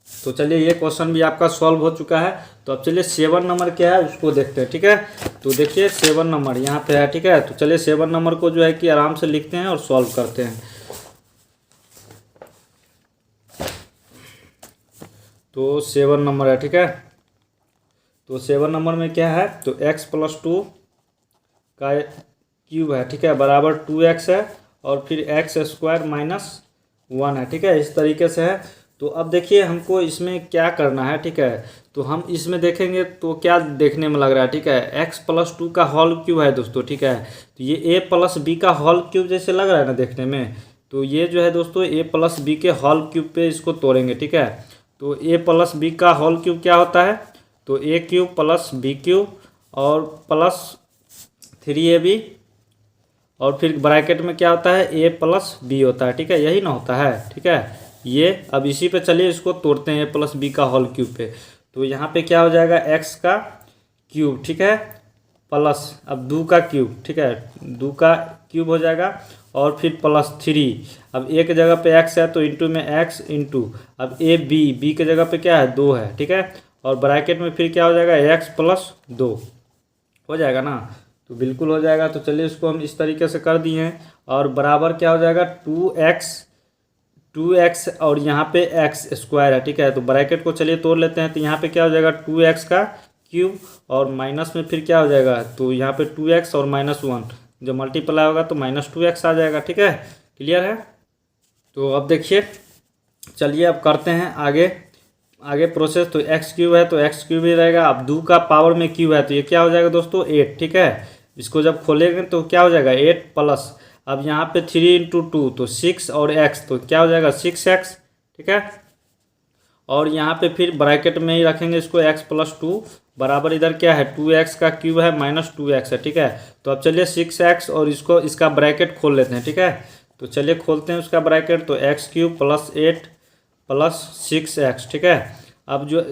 तो चलिए ये क्वेश्चन भी आपका सॉल्व हो चुका है। तो अब चलिए 7 नंबर क्या है उसको देखते हैं, ठीक है। तो देखिए 7 नंबर यहाँ पे है, ठीक है। तो चलिए 7 नंबर को जो है कि आराम से लिखते हैं और सॉल्व करते हैं। तो 7 नंबर है, ठीक है। तो 7 नंबर में क्या है, तो x + 2 का क्यूब है, ठीक है, बराबर 2x है और फिर x² - 1 है, ठीक है, इस तरीके से है। तो अब देखिए हमको इसमें क्या करना है, ठीक है। तो हम इसमें देखेंगे तो क्या देखने में लग रहा है, ठीक है, x + 2 का होल क्यूब है दोस्तों, ठीक है। तो ये a + b का होल क्यूब जैसे लग रहा है ना देखने में। तो ये जो है दोस्तों a + b के होल क्यूब पे इसको तोड़ेंगे, ठीक है। तो a + b का होल क्यूब क्या होता है, तो a³ + b³ और प्लस 3ab और फिर ब्रैकेट में क्या होता है a + b होता है, ठीक है, यही ना होता है, ठीक है। ये अब इसी पे चलिए इसको तोड़ते हैं a + b का होल क्यूब पे। तो यहाँ पे क्या हो जाएगा x का क्यूब, ठीक है, प्लस अब 2 का क्यूब, ठीक है, 2 का क्यूब हो जाएगा और फिर +3। अब एक जगह पे x है तो इंटू में x इंटू अब b के जगह पे क्या है 2 है, ठीक है, और ब्रैकेट में फिर क्या हो जाएगा x + 2 हो जाएगा ना। तो बिल्कुल हो जाएगा। तो चलिए इसको हम इस तरीके से कर दिए हैं और बराबर क्या हो जाएगा 2x और यहाँ पे x² है, ठीक है। तो ब्रैकेट को चलिए तोड़ लेते हैं। तो यहाँ पे क्या हो जाएगा 2x का क्यूब और माइनस में फिर क्या हो जाएगा, तो यहाँ पे 2x और -1 जब मल्टीप्लाई होगा तो -2x आ जाएगा, ठीक है, क्लियर है। तो अब देखिए चलिए अब करते हैं आगे प्रोसेस। तो x³ है तो x³ ही रहेगा। अब 2 का पावर में क्यूब है तो ये क्या हो जाएगा दोस्तों 8, ठीक है। इसको जब खोलेंगे तो क्या हो जाएगा 8 प्लस अब यहाँ पे 3 × 2 तो 6 और x तो क्या हो जाएगा 6x, ठीक है। और यहाँ पे फिर ब्रैकेट में ही रखेंगे इसको x + 2 बराबर इधर क्या है 2x का क्यूब है -2x है, ठीक है। तो अब चलिए 6x और इसका ब्रैकेट खोल लेते हैं, ठीक है। तो चलिए खोलते हैं उसका ब्रैकेट। तो x cube plus 8 plus 6x, ठीक है। अब जो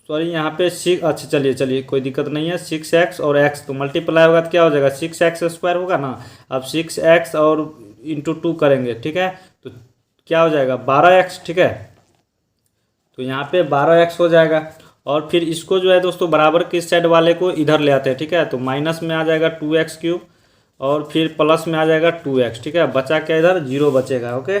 सॉरी यहाँ पे 6, अच्छा चलिए कोई दिक्कत नहीं है। 6x और x तो मल्टीप्लाई होगा तो क्या हो जाएगा, 6x² होगा ना। अब 6x और इंटू 2 करेंगे, ठीक है, तो क्या हो जाएगा 12x, ठीक है। तो यहाँ पे 12x हो जाएगा। और फिर इसको जो है दोस्तों बराबर के साइड वाले को इधर ले आते हैं, ठीक है। तो माइनस में आ जाएगा 2x³ और फिर प्लस में आ जाएगा 2x, ठीक है। बचा क्या, इधर 0 बचेगा, ओके।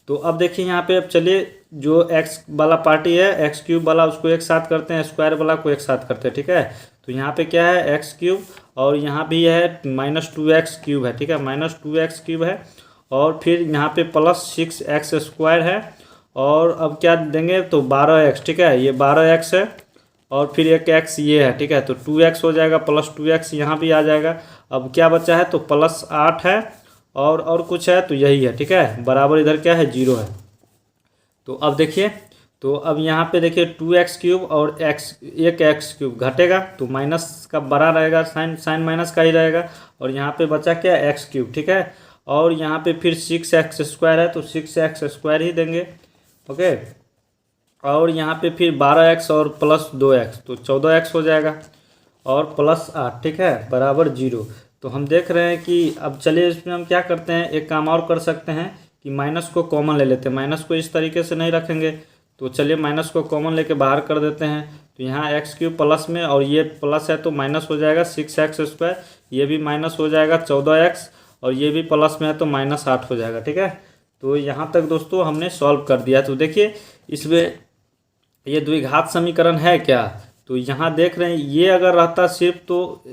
तो अब देखिए यहाँ पे, अब चलिए जो x वाला पार्टी है x³ वाला उसको एक साथ करते हैं, स्क्वायर वाला को एक साथ करते हैं, ठीक है। तो यहाँ पे क्या है x³ और यहाँ भी है -2x³ है, ठीक है, -2x³ है। और फिर यहाँ पे प्लस 6x² है। और अब क्या देंगे, तो 12x, ठीक है, ये 12x है और फिर एक x ये है, ठीक है। तो 2x हो जाएगा प्लस 2x यहाँ भी आ जाएगा। अब क्या बचा है, तो प्लस 8 है और कुछ है, तो यही है, ठीक है, बराबर इधर क्या है 0 है। तो अब देखिए, तो अब यहाँ पे देखिए 2x³ और एक x³ घटेगा तो माइनस का बड़ा रहेगा, साइन माइनस का ही रहेगा। और यहाँ पे बचा क्या, x³, ठीक है। और यहाँ पे फिर 6x² है तो 6x² ही देंगे, ओके। और यहाँ पे फिर 12x और प्लस 2x तो 14x हो जाएगा और प्लस 8, ठीक है, बराबर 0। तो हम देख रहे हैं कि अब चलिए इसमें हम क्या करते हैं, एक काम और कर सकते हैं कि माइनस को कॉमन ले लेते हैं। माइनस को इस तरीके से नहीं रखेंगे, तो चलिए माइनस को कॉमन लेके बाहर कर देते हैं। तो यहाँ x³ प्लस में और ये प्लस है तो माइनस हो जाएगा 6x², ये भी माइनस हो जाएगा 14x और ये भी प्लस में है तो -8 हो जाएगा, ठीक है। तो यहाँ तक दोस्तों हमने सॉल्व कर दिया। तो देखिए इसमें ये द्विघात समीकरण है क्या, तो यहाँ देख रहे हैं ये अगर रहता सिर्फ तो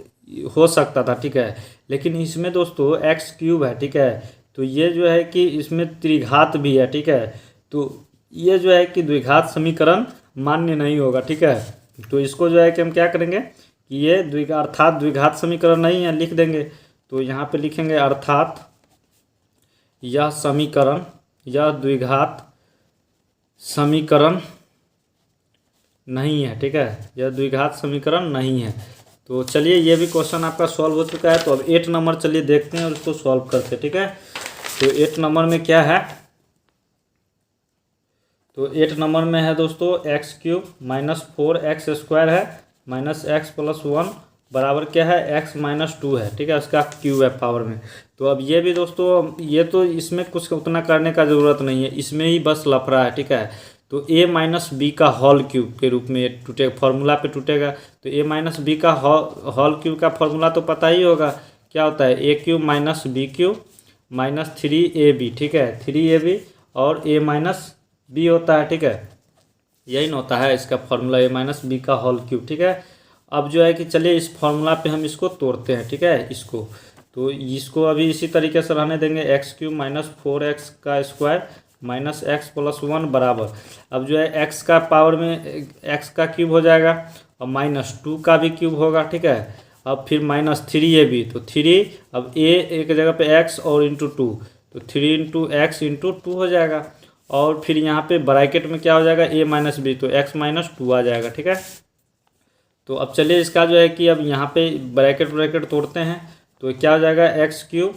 हो सकता था, ठीक है। लेकिन इसमें दोस्तों x³ है, ठीक है। तो ये जो है कि इसमें त्रिघात भी है, ठीक है। तो ये जो है कि द्विघात समीकरण मान्य नहीं होगा, ठीक है। तो इसको जो है कि हम क्या करेंगे कि ये अर्थात द्विघात समीकरण नहीं है लिख देंगे। तो यहाँ पे लिखेंगे अर्थात यह समीकरण, यह द्विघात समीकरण नहीं है, ठीक है, यह द्विघात समीकरण नहीं है। तो चलिए ये भी क्वेश्चन आपका सॉल्व हो चुका है। तो अब 8 नंबर चलिए देखते हैं और इसको सॉल्व करते हैं, ठीक है। तो 8 नंबर में क्या है, तो 8 नंबर में है दोस्तों x³ -4x² है -x + 1 बराबर क्या है, x - 2 है, ठीक है, उसका क्यूब है पावर में। तो अब ये भी दोस्तों, ये तो इसमें कुछ उतना करने का ज़रूरत नहीं है, इसमें ही बस लफड़ा है, ठीक है। तो a - b का होल क्यूब के रूप में टूटेगा, फॉर्मूला पे टूटेगा। तो a - b का होल क्यूब का फॉर्मूला तो पता ही होगा, क्या होता है, a³ - b³ -3ab, ठीक है, 3ab और a - b होता है, ठीक है, यही ना होता है इसका फॉर्मूला, a - b का होल क्यूब, ठीक है। अब जो है कि चलिए इस फॉर्मूला पे हम इसको तोड़ते हैं, ठीक है, इसको। तो इसको अभी इसी तरीके से रहने देंगे, x³ -4x² -x + 1 बराबर, अब जो है x का पावर में x का क्यूब हो जाएगा और -2 का भी क्यूब होगा, ठीक है। अब फिर -3ab, तो 3, अब a एक जगह पे x और इंटू 2, तो 3 × x × 2 हो जाएगा। और फिर यहाँ पे ब्रैकेट में क्या हो जाएगा, a - b, तो x - 2 आ जाएगा, ठीक है। तो अब चलिए इसका जो है कि अब यहाँ पे ब्रैकेट तोड़ते हैं। तो क्या हो जाएगा, x³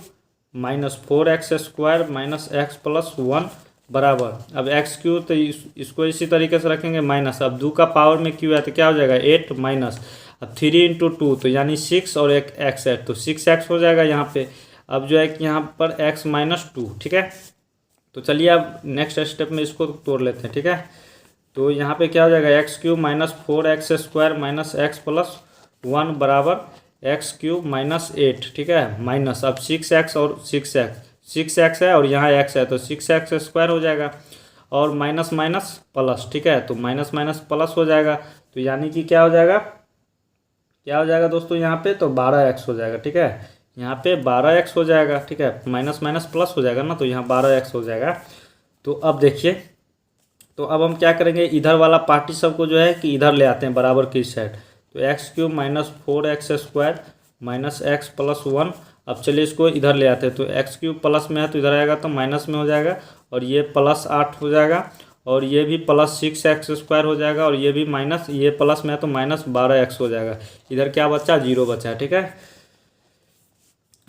-4x² -x + 1 बराबर, अब x³ तो इसको इसी तरीके से रखेंगे माइनस, अब 2 का पावर में q है तो क्या हो जाएगा 8 माइनस, अब 3 × 2 तो यानी 6 और एक x है तो 6x हो जाएगा यहाँ पे। अब जो है कि यहाँ पर x - 2, ठीक है। तो चलिए अब नेक्स्ट स्टेप में इसको तोड़ लेते हैं, ठीक है। तो यहाँ पे क्या हो जाएगा, x³ -4x² -x + 1 बराबर x³ -8, ठीक है, माइनस, अब 6x और 6x है और यहाँ x है तो 6x² हो जाएगा और माइनस माइनस प्लस, ठीक है। तो माइनस माइनस प्लस हो जाएगा, तो यानी कि क्या हो जाएगा दोस्तों, यहाँ पे तो 12x हो जाएगा, ठीक है, यहाँ पे 12x हो जाएगा, ठीक है, माइनस माइनस प्लस हो जाएगा ना, तो यहाँ 12x हो जाएगा। तो अब देखिए, तो अब हम क्या करेंगे, इधर वाला पार्टी सबको जो है कि इधर ले आते हैं बराबर की साइड। तो x³ -4x² -x + 1, अब चलिए इसको इधर ले आते हैं। तो x³ प्लस में है तो इधर आएगा तो माइनस में हो जाएगा और ये +8 हो जाएगा और ये भी +6x² हो जाएगा और ये भी माइनस, ये प्लस में है तो -12x हो जाएगा। इधर क्या बचा, 0 बचा है, ठीक है।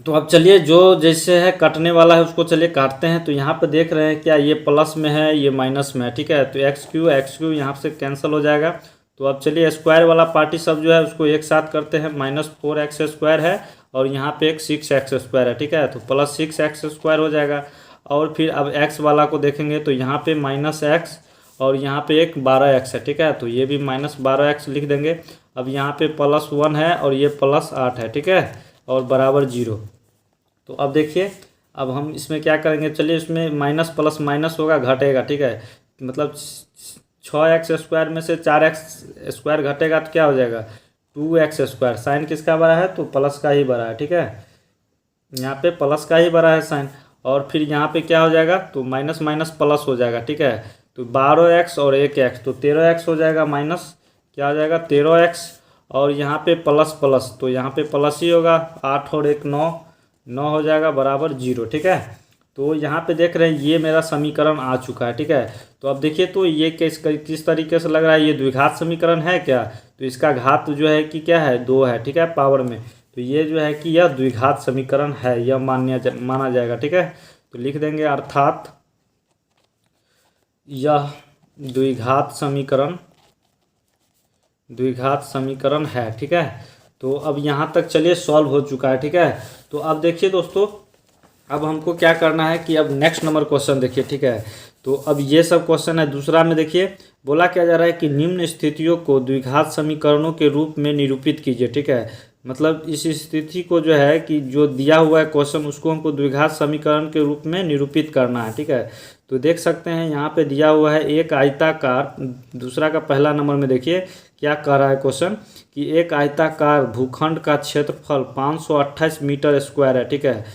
तो अब चलिए जो जैसे है कटने वाला है उसको चलिए काटते हैं। तो यहाँ पे देख रहे हैं क्या ये प्लस में है ये माइनस में है, ठीक है। तो एक्स क्यू यहाँ से कैंसिल हो जाएगा। तो अब चलिए स्क्वायर वाला पार्टी सब जो है उसको एक साथ करते हैं। -4x² है और यहाँ पे एक 6x² है, ठीक है। तो +6x² हो जाएगा। और फिर अब x वाला को देखेंगे तो यहाँ पे -x और यहाँ पे एक 12x है, ठीक है। तो ये भी -12x लिख देंगे। अब यहाँ पे +1 है और ये +8 है, ठीक है, और बराबर 0। तो अब देखिए अब हम इसमें क्या करेंगे, चलिए इसमें माइनस प्लस माइनस होगा, घटेगा, ठीक है। मतलब 6x² में से 4x² घटेगा तो क्या हो जाएगा 2x²। साइन किसका बड़ा है तो प्लस का ही बड़ा है, ठीक है। यहाँ पे प्लस का ही बड़ा है साइन। और फिर यहाँ पे क्या हो जाएगा तो माइनस माइनस प्लस हो जाएगा, ठीक है। तो 12x और 1x तो 13x हो जाएगा, माइनस क्या हो जाएगा 13x। और यहाँ पे प्लस प्लस तो यहाँ पे प्लस ही होगा, 8 और 1 9, 9 हो जाएगा बराबर 0, ठीक है। तो यहाँ पे देख रहे हैं ये मेरा समीकरण आ चुका है, ठीक है। तो अब देखिए तो ये किस तरीके से लग रहा है, ये द्विघात समीकरण है क्या। तो इसका घात जो है कि क्या है 2 है, ठीक है, पावर में। तो ये जो है कि यह द्विघात समीकरण है, यह माना जाएगा, ठीक है। तो लिख देंगे अर्थात यह द्विघात समीकरण है, ठीक है। तो अब यहाँ तक चलिए सॉल्व हो चुका है, ठीक है। तो अब देखिए दोस्तों अब हमको क्या करना है कि अब नेक्स्ट नंबर क्वेश्चन देखिए, ठीक है। तो अब ये सब क्वेश्चन है। दूसरा में देखिए बोला क्या जा रहा है कि निम्न स्थितियों को द्विघात समीकरणों के रूप में निरूपित कीजिए, ठीक है। मतलब इस स्थिति को जो है कि जो दिया हुआ है क्वेश्चन उसको हमको द्विघात समीकरण के रूप में निरूपित करना है, ठीक है। तो देख सकते हैं यहाँ पे दिया हुआ है एक आयताकार, दूसरा का पहला नंबर में देखिए क्या कह रहा है क्वेश्चन कि एक आयताकार भूखंड का क्षेत्रफल 528 मीटर स्क्वायर है, ठीक है।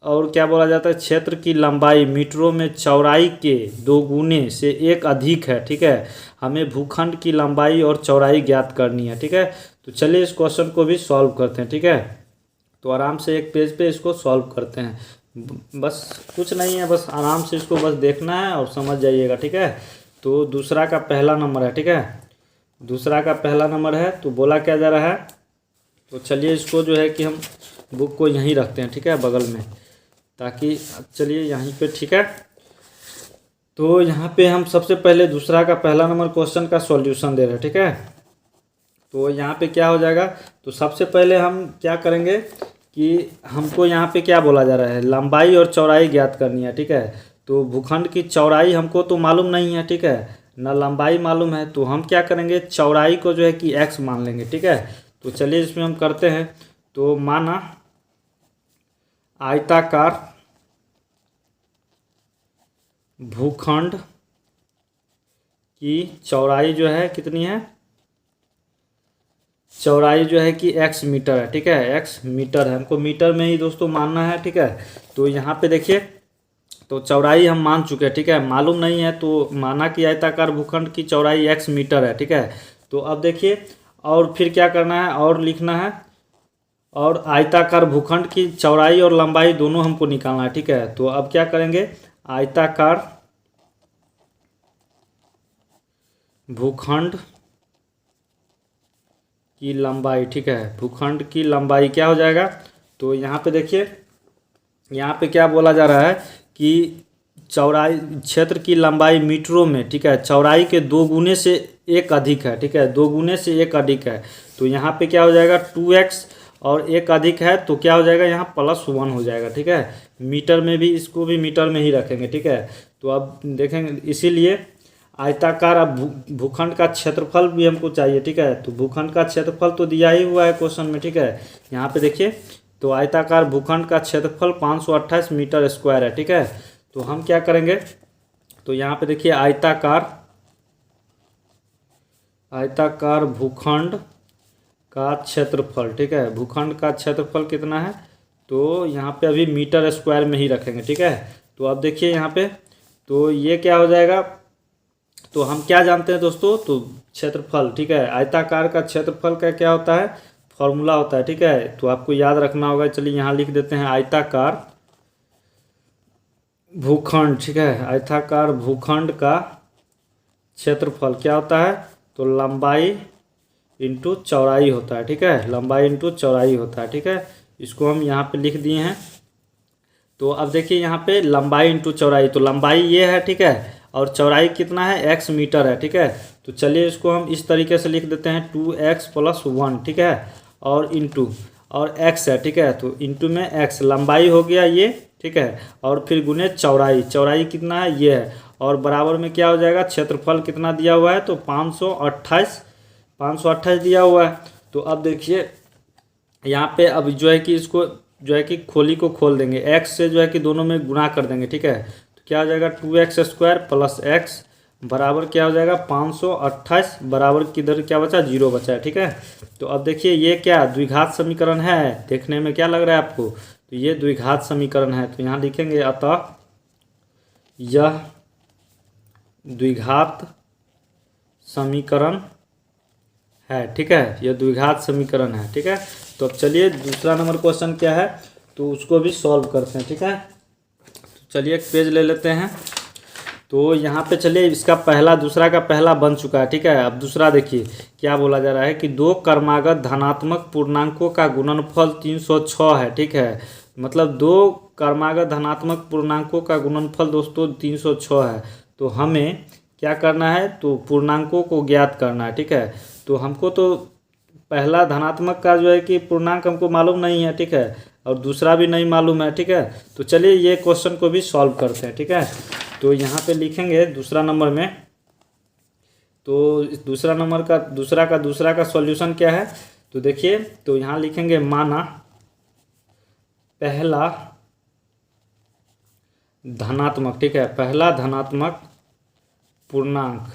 और क्या बोला जाता है क्षेत्र की लंबाई मीटरों में चौड़ाई के 2 गुने से 1 अधिक है, ठीक है। हमें भूखंड की लंबाई और चौड़ाई ज्ञात करनी है, ठीक है। तो चलिए इस क्वेश्चन को भी सॉल्व करते हैं, ठीक है। तो आराम से एक पेज पे इसको सॉल्व करते हैं, बस कुछ नहीं है, बस आराम से इसको बस देखना है और समझ जाइएगा, ठीक है। तो दूसरा का पहला नंबर है, ठीक है, दूसरा का पहला नंबर है। तो बोला क्या जा रहा है, तो चलिए इसको जो है कि हम बुक को यहीं रखते हैं, ठीक है, बगल में, ताकि चलिए यहीं पे, ठीक है। तो यहाँ पे हम सबसे पहले दूसरा का पहला नंबर क्वेश्चन का सॉल्यूशन दे रहे हैं, ठीक है। तो यहाँ पे क्या हो जाएगा, तो सबसे पहले हम क्या करेंगे कि हमको यहाँ पे क्या बोला जा रहा है लंबाई और चौड़ाई ज्ञात करनी है, ठीक है। तो भूखंड की चौड़ाई हमको तो मालूम नहीं है, ठीक है, ना लंबाई मालूम है। तो हम क्या करेंगे चौड़ाई को जो है कि x मान लेंगे, ठीक है। तो चलिए इसमें हम करते हैं। तो माना आयताकार भूखंड की चौड़ाई जो है कितनी है, चौड़ाई जो है कि x मीटर है, ठीक है, x मीटर है, हमको मीटर में ही दोस्तों मानना है, ठीक है। तो यहाँ पे देखिए तो चौड़ाई हम मान चुके हैं, ठीक है, मालूम नहीं है तो माना कि आयताकार भूखंड की चौड़ाई x मीटर है, ठीक है। तो अब देखिए और फिर क्या करना है और लिखना है, और आयताकार भूखंड की चौड़ाई और लंबाई दोनों हमको निकालना है, ठीक है। तो अब क्या करेंगे आयताकार भूखंड की लंबाई, ठीक है, भूखंड की लंबाई क्या हो जाएगा। तो यहाँ पे देखिए यहाँ पे क्या बोला जा रहा है कि चौड़ाई क्षेत्र की लंबाई मीटरों में, ठीक है, चौड़ाई के 2 गुने से 1 अधिक है, ठीक है, 2 गुने से 1 अधिक है। तो यहाँ पे क्या हो जाएगा 2x और 1 अधिक है तो क्या हो जाएगा यहाँ +1 हो जाएगा, ठीक है। मीटर में भी इसको भी मीटर में ही रखेंगे, ठीक है। तो अब देखेंगे इसीलिए आयताकार, अब भूखंड का क्षेत्रफल भी हमको चाहिए, ठीक है। तो भूखंड का क्षेत्रफल तो दिया ही हुआ है क्वेश्चन में, ठीक है। यहाँ पे देखिए तो आयताकार भूखंड का क्षेत्रफल 528 मीटर स्क्वायर है, ठीक है। तो हम क्या करेंगे तो यहाँ पे देखिए आयताकार भूखंड का क्षेत्रफल, ठीक है, भूखंड का क्षेत्रफल कितना है तो यहाँ पे अभी मीटर स्क्वायर में ही रखेंगे, ठीक है। तो अब देखिए यहाँ पे तो ये क्या हो जाएगा, तो हम क्या जानते हैं दोस्तों तो क्षेत्रफल, ठीक है, आयताकार का क्षेत्रफल का क्या होता है फॉर्मूला होता है, ठीक है। तो आपको याद रखना होगा, चलिए यहाँ लिख देते हैं आयताकार भूखंड, ठीक है, आयताकार भूखंड का क्षेत्रफल क्या होता है तो लंबाई इंटू चौड़ाई होता है, ठीक है, लंबाई इंटू चौड़ाई होता है, ठीक है। इसको हम यहाँ पे लिख दिए हैं। तो अब देखिए यहाँ पे लंबाई इंटू चौड़ाई, तो लंबाई ये है, ठीक है, और चौड़ाई कितना है, x मीटर है, ठीक है। तो चलिए इसको हम इस तरीके से लिख देते हैं 2x + 1, ठीक है, और इंटू और x है, ठीक है, तो इंटू में x लंबाई हो गया ये, ठीक है, और फिर गुने चौड़ाई, चौड़ाई कितना है ये है, और बराबर में क्या हो जाएगा, क्षेत्रफल कितना दिया हुआ है, तो 528 दिया हुआ है। तो अब देखिए यहाँ पे अब जो है कि इसको जो है कि खोली को खोल देंगे, x से जो है कि दोनों में गुणा कर देंगे, ठीक है। तो क्या हो जाएगा 2x² + x बराबर क्या हो जाएगा 528, बराबर किधर क्या बचा, 0 बचा है, ठीक है। तो अब देखिए ये क्या द्विघात समीकरण है, देखने में क्या लग रहा है आपको, तो ये द्विघात समीकरण है। तो यहाँ लिखेंगे अतः यह द्विघात समीकरण है, ठीक है, यह द्विघात समीकरण है, ठीक है। तो अब चलिए दूसरा नंबर क्वेश्चन क्या है, तो उसको भी सॉल्व करते हैं, ठीक है। तो चलिए एक पेज ले लेते हैं। तो यहाँ पे चलिए इसका पहला दूसरा का पहला बन चुका है, ठीक है। अब दूसरा देखिए क्या बोला जा रहा है कि दो क्रमागत धनात्मक पूर्णांकों का गुणनफल 306 है, ठीक है। मतलब दो क्रमागत धनात्मक पूर्णांकों का गुणनफल दोस्तों 306 है। तो हमें क्या करना है, तो पूर्णांकों को ज्ञात करना है, ठीक है। तो हमको तो पहला धनात्मक का जो है कि पूर्णांक हमको मालूम नहीं है, ठीक है, और दूसरा भी नहीं मालूम है, ठीक है। तो चलिए ये क्वेश्चन को भी सॉल्व करते हैं, ठीक है। तो यहाँ पे लिखेंगे दूसरा नंबर में, तो दूसरा नंबर का दूसरा का सॉल्यूशन क्या है, तो देखिए तो यहाँ लिखेंगे माना पहला धनात्मक, ठीक है, पहला धनात्मक पूर्णांक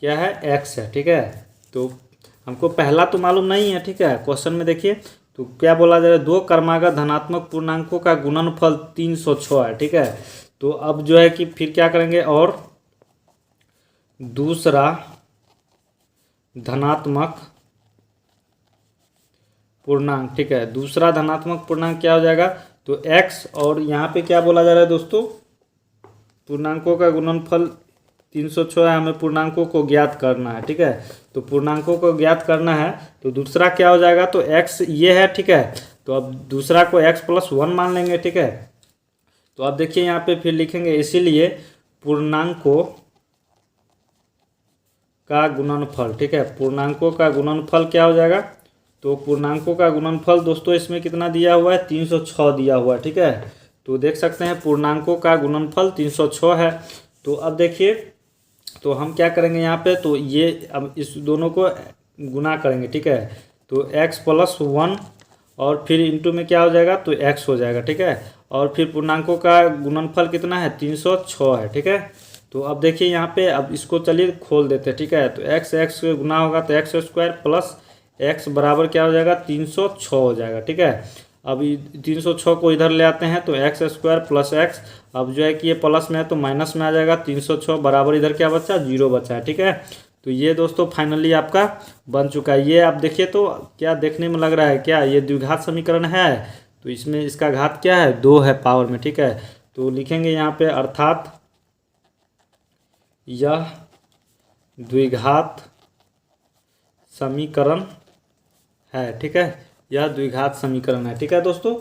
क्या है, x है, ठीक है। तो हमको पहला तो मालूम नहीं है, ठीक है। क्वेश्चन में देखिए तो क्या बोला जा रहा है, दो क्रमागत धनात्मक पूर्णांकों का गुणनफल 306 है, ठीक है। तो अब जो है कि फिर क्या करेंगे, और दूसरा धनात्मक पूर्णांक, ठीक है, दूसरा धनात्मक पूर्णांक क्या हो जाएगा, तो x, और यहाँ पे क्या बोला जा रहा है दोस्तों, पूर्णांकों का गुणनफल 306 है, हमें पूर्णांकों को ज्ञात करना है, ठीक है। तो पूर्णांकों को ज्ञात करना है, तो दूसरा क्या हो जाएगा, तो x ये है, ठीक है। तो अब दूसरा को x + 1 मान लेंगे, ठीक है। तो अब देखिए यहाँ पे फिर लिखेंगे इसीलिए पूर्णांकों का गुणनफल, ठीक है, पूर्णांकों का गुणनफल क्या हो जाएगा, तो पूर्णांकों का गुणनफल दोस्तों इसमें कितना दिया हुआ है, 306 दिया हुआ है, ठीक है। तो देख सकते हैं पूर्णांकों का गुणनफल 306 है। तो अब देखिए तो हम क्या करेंगे यहाँ पे, तो ये अब इस दोनों को गुना करेंगे, ठीक है। तो x + 1 और फिर इंटू में क्या हो जाएगा, तो x हो जाएगा, ठीक है। और फिर पूर्णांकों का गुणनफल कितना है, 306 है, ठीक है। तो अब देखिए यहाँ पे अब इसको चलिए खोल देते हैं, ठीक है। तो x गुना होगा तो x² + x बराबर क्या हो जाएगा, 306 हो जाएगा, ठीक है। अब 306 को इधर ले आते हैं तो x² + x, अब जो है कि ये प्लस में है तो माइनस में आ जाएगा, 306 बराबर इधर क्या बचा, 0 बचा है, ठीक है। तो ये दोस्तों फाइनली आपका बन चुका है। ये आप देखिए तो क्या देखने में लग रहा है, क्या ये द्विघात समीकरण है, तो इसमें इसका घात क्या है, 2 है पावर में, ठीक है। तो लिखेंगे यहाँ पे अर्थात यह द्विघात समीकरण है, ठीक है, यह द्विघात समीकरण है, ठीक है दोस्तों।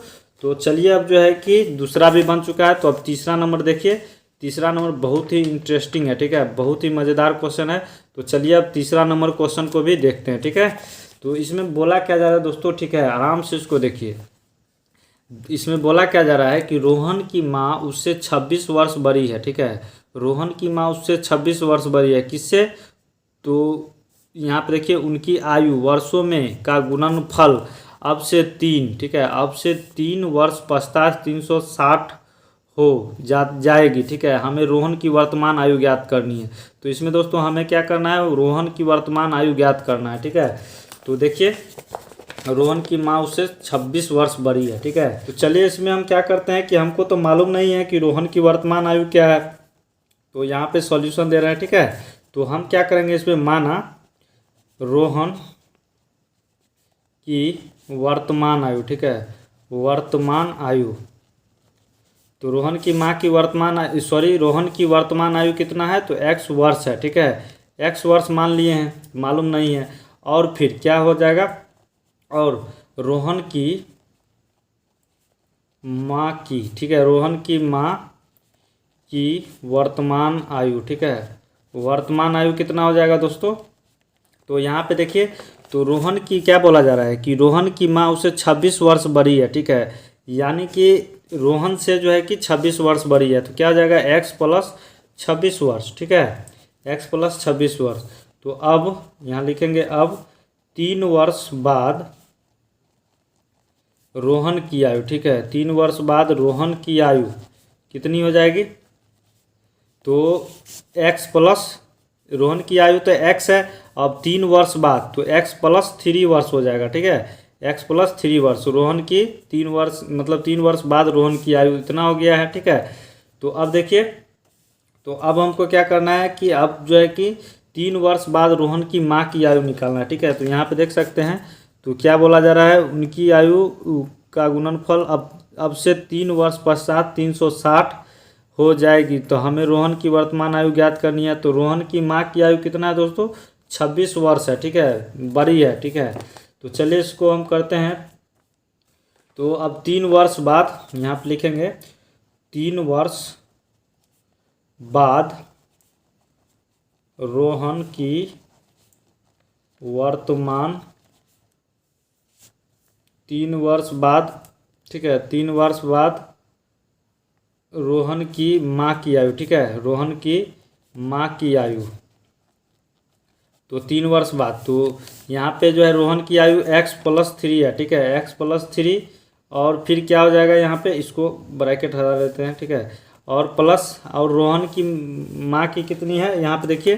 तो चलिए अब जो है कि दूसरा भी बन चुका है। तो अब तीसरा नंबर देखिए, तीसरा नंबर बहुत ही इंटरेस्टिंग है, ठीक है, बहुत ही मज़ेदार क्वेश्चन है। तो चलिए अब तीसरा नंबर क्वेश्चन को भी देखते हैं, ठीक है। तो इसमें बोला क्या जा रहा है दोस्तों, ठीक है, आराम से इसको देखिए। इसमें बोला क्या जा रहा है कि रोहन की माँ उससे 26 वर्ष बड़ी है, ठीक है, रोहन की माँ उससे 26 वर्ष बड़ी है, किससे, तो यहाँ पे देखिए उनकी आयु वर्षों में का गुणनफल अब से 3, ठीक है, अब से 3 वर्ष पश्चात 360 हो जाएगी, ठीक है। हमें रोहन की वर्तमान आयु ज्ञात करनी है। तो इसमें दोस्तों हमें क्या करना है, रोहन की वर्तमान आयु ज्ञात करना है, ठीक है। तो देखिए रोहन की माँ उससे 26 वर्ष बड़ी है, ठीक है। तो चलिए इसमें हम क्या करते हैं कि हमको तो मालूम नहीं है कि रोहन की वर्तमान आयु क्या है, तो यहाँ पे सॉल्यूशन दे रहे हैं, ठीक है। तो हम क्या करेंगे इसमें, माना रोहन की वर्तमान आयु, ठीक है, वर्तमान आयु, तो रोहन की माँ की रोहन की वर्तमान आयु कितना है, तो x वर्ष है, ठीक है, x वर्ष मान लिए हैं, मालूम नहीं है। और फिर क्या हो जाएगा, और रोहन की माँ की, ठीक है, रोहन की माँ की वर्तमान आयु, ठीक है, वर्तमान आयु कितना हो जाएगा दोस्तों। तो यहाँ पे देखिए, तो रोहन की क्या बोला जा रहा है कि रोहन की माँ उसे 26 वर्ष बड़ी है, ठीक है, यानी कि रोहन से जो है कि 26 वर्ष बड़ी है, तो क्या हो जाएगा x प्लस 26 वर्ष, ठीक है, x प्लस 26 वर्ष। तो अब यहाँ लिखेंगे अब 3 वर्ष बाद रोहन की आयु, ठीक है, 3 वर्ष बाद रोहन की आयु कितनी हो जाएगी। तो x प्लस, रोहन की आयु तो x है, अब 3 वर्ष बाद तो x प्लस 3 वर्ष हो जाएगा, ठीक है, x प्लस 3 वर्ष, रोहन की 3 वर्ष मतलब 3 वर्ष बाद रोहन की आयु इतना हो गया है, ठीक है। तो अब देखिए, तो अब हमको क्या करना है कि अब जो है कि 3 वर्ष बाद रोहन की माँ की आयु निकालना है, ठीक है। तो यहाँ पे देख सकते हैं, तो क्या बोला जा रहा है, उनकी आयु का गुणनफल अब से 3 वर्ष पश्चात 360 हो जाएगी। तो हमें रोहन की वर्तमान आयु ज्ञात करनी है। तो रोहन की माँ की आयु कितना है दोस्तों, 26 वर्ष है, ठीक है, बड़ी है, ठीक है। तो चलिए इसको हम करते हैं। तो अब 3 वर्ष बाद यहाँ पे लिखेंगे 3 वर्ष बाद रोहन की वर्तमान, 3 वर्ष बाद, ठीक है, 3 वर्ष बाद रोहन की माँ की आयु, ठीक है, रोहन की माँ की आयु, तो 3 वर्ष बाद, तो यहाँ पे जो है रोहन की आयु x प्लस 3 है, ठीक है, x प्लस 3, और फिर क्या हो जाएगा, यहाँ पे इसको ब्रैकेट हटा देते हैं, ठीक है, और प्लस, और रोहन की माँ की कितनी है, यहाँ पे देखिए,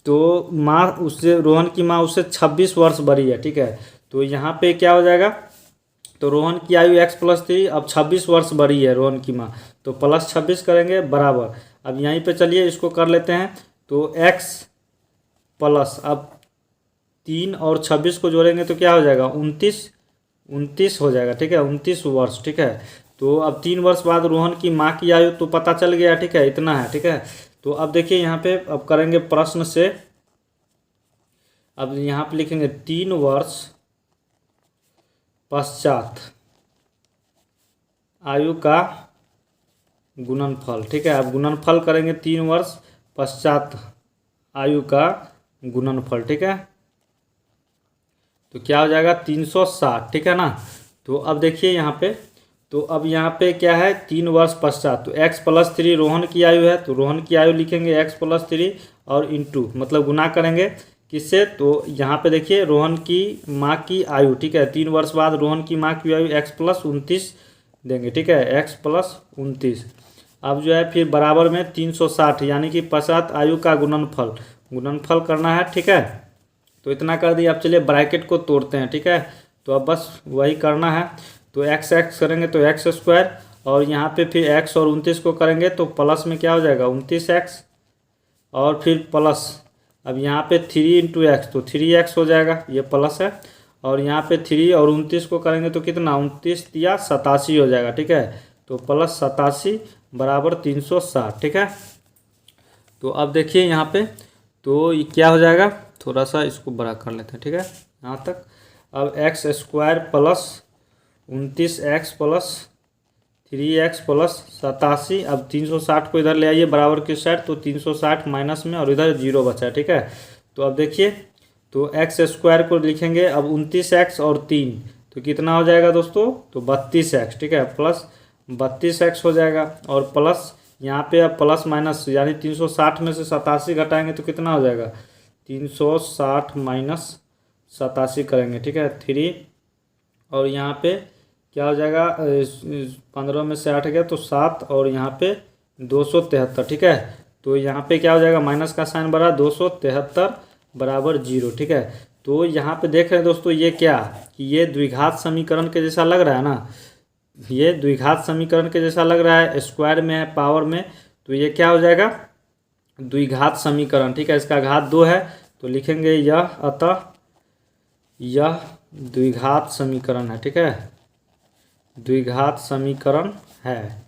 तो माँ उससे, रोहन की माँ उससे 26 वर्ष बड़ी है, ठीक है। तो यहाँ पे क्या हो जाएगा, तो रोहन की आयु x प्लस 3, अब 26 वर्ष बड़ी है रोहन की माँ, तो प्लस 26 करेंगे बराबर। अब यहीं पे चलिए इसको कर लेते हैं। तो x प्लस, अब 3 और 26 को जोड़ेंगे तो क्या हो जाएगा, 29 हो जाएगा, ठीक है, 29 वर्ष, ठीक है। तो अब 3 वर्ष बाद रोहन की माँ की आयु तो पता चल गया, ठीक है, इतना है, ठीक है। तो अब देखिए यहाँ पे, अब करेंगे प्रश्न से, अब यहाँ पे लिखेंगे 3 वर्ष पश्चात आयु का गुणनफल, ठीक है। अब गुणनफल करेंगे 3 वर्ष पश्चात आयु का गुणनफल, ठीक है। तो क्या हो जाएगा 360, ठीक है ना। तो अब देखिए यहाँ पे, तो अब यहाँ पे क्या है, 3 वर्ष पश्चात, तो x प्लस 3 रोहन की आयु है, तो रोहन की आयु लिखेंगे x प्लस 3 और इंटू, मतलब गुना करेंगे किससे, तो यहाँ पे देखिए रोहन की माँ की आयु, ठीक है, 3 वर्ष बाद रोहन की माँ की आयु x प्लस 29 देंगे, ठीक है, x प्लस 29। अब जो है फिर बराबर में 360, यानी कि पश्चात आयु का गुणनफल करना है, ठीक है। तो इतना कर दिया। अब चलिए ब्रैकेट को तोड़ते हैं, ठीक है। तो अब बस वही करना है। तो x करेंगे तो x स्क्वायर, और यहाँ पे फिर x और 29 को करेंगे तो प्लस में क्या हो जाएगा 29x, और फिर प्लस, अब यहाँ पे 3 इंटू एक्स, तो 3x हो जाएगा, ये प्लस है, और यहाँ पे 3 और 29 को करेंगे तो कितना 29 या 87 हो जाएगा, ठीक है। तो प्लस 87 बराबर 360, ठीक है। तो अब देखिए यहाँ पे, तो ये क्या हो जाएगा, थोड़ा सा इसको बड़ा कर लेते हैं, ठीक है, यहाँ तक। अब x square plus 29x plus 3x plus 87, अब 360 को इधर ले आइए बराबर की साइड, तो 360 माइनस में, और इधर 0 बचा है, ठीक है। तो अब देखिए, तो x स्क्वायर को लिखेंगे अब 29x और 3, तो कितना हो जाएगा दोस्तों, तो 32x, ठीक है, प्लस 32x हो जाएगा, और प्लस यहाँ पे अब प्लस माइनस, यानी 360 में से 87 घटाएंगे तो कितना हो जाएगा, 360 माइनस 87 करेंगे, ठीक है, 3, और यहाँ पे क्या हो जाएगा, 15 में से 8 गया तो 7, और यहाँ पे 273, ठीक है। तो यहाँ पे क्या हो जाएगा, माइनस का साइन बड़ा, 273 बराबर 0, ठीक है। तो यहाँ पे देख रहे हैं दोस्तों, ये क्या कि ये द्विघात समीकरण के जैसा लग रहा है ना, ये द्विघात समीकरण के जैसा लग रहा है, स्क्वायर में है, पावर में, तो ये क्या हो जाएगा, द्विघात समीकरण, ठीक है। इसका घात 2 है, तो लिखेंगे यह, अतः यह द्विघात समीकरण है, ठीक है, द्विघात समीकरण है,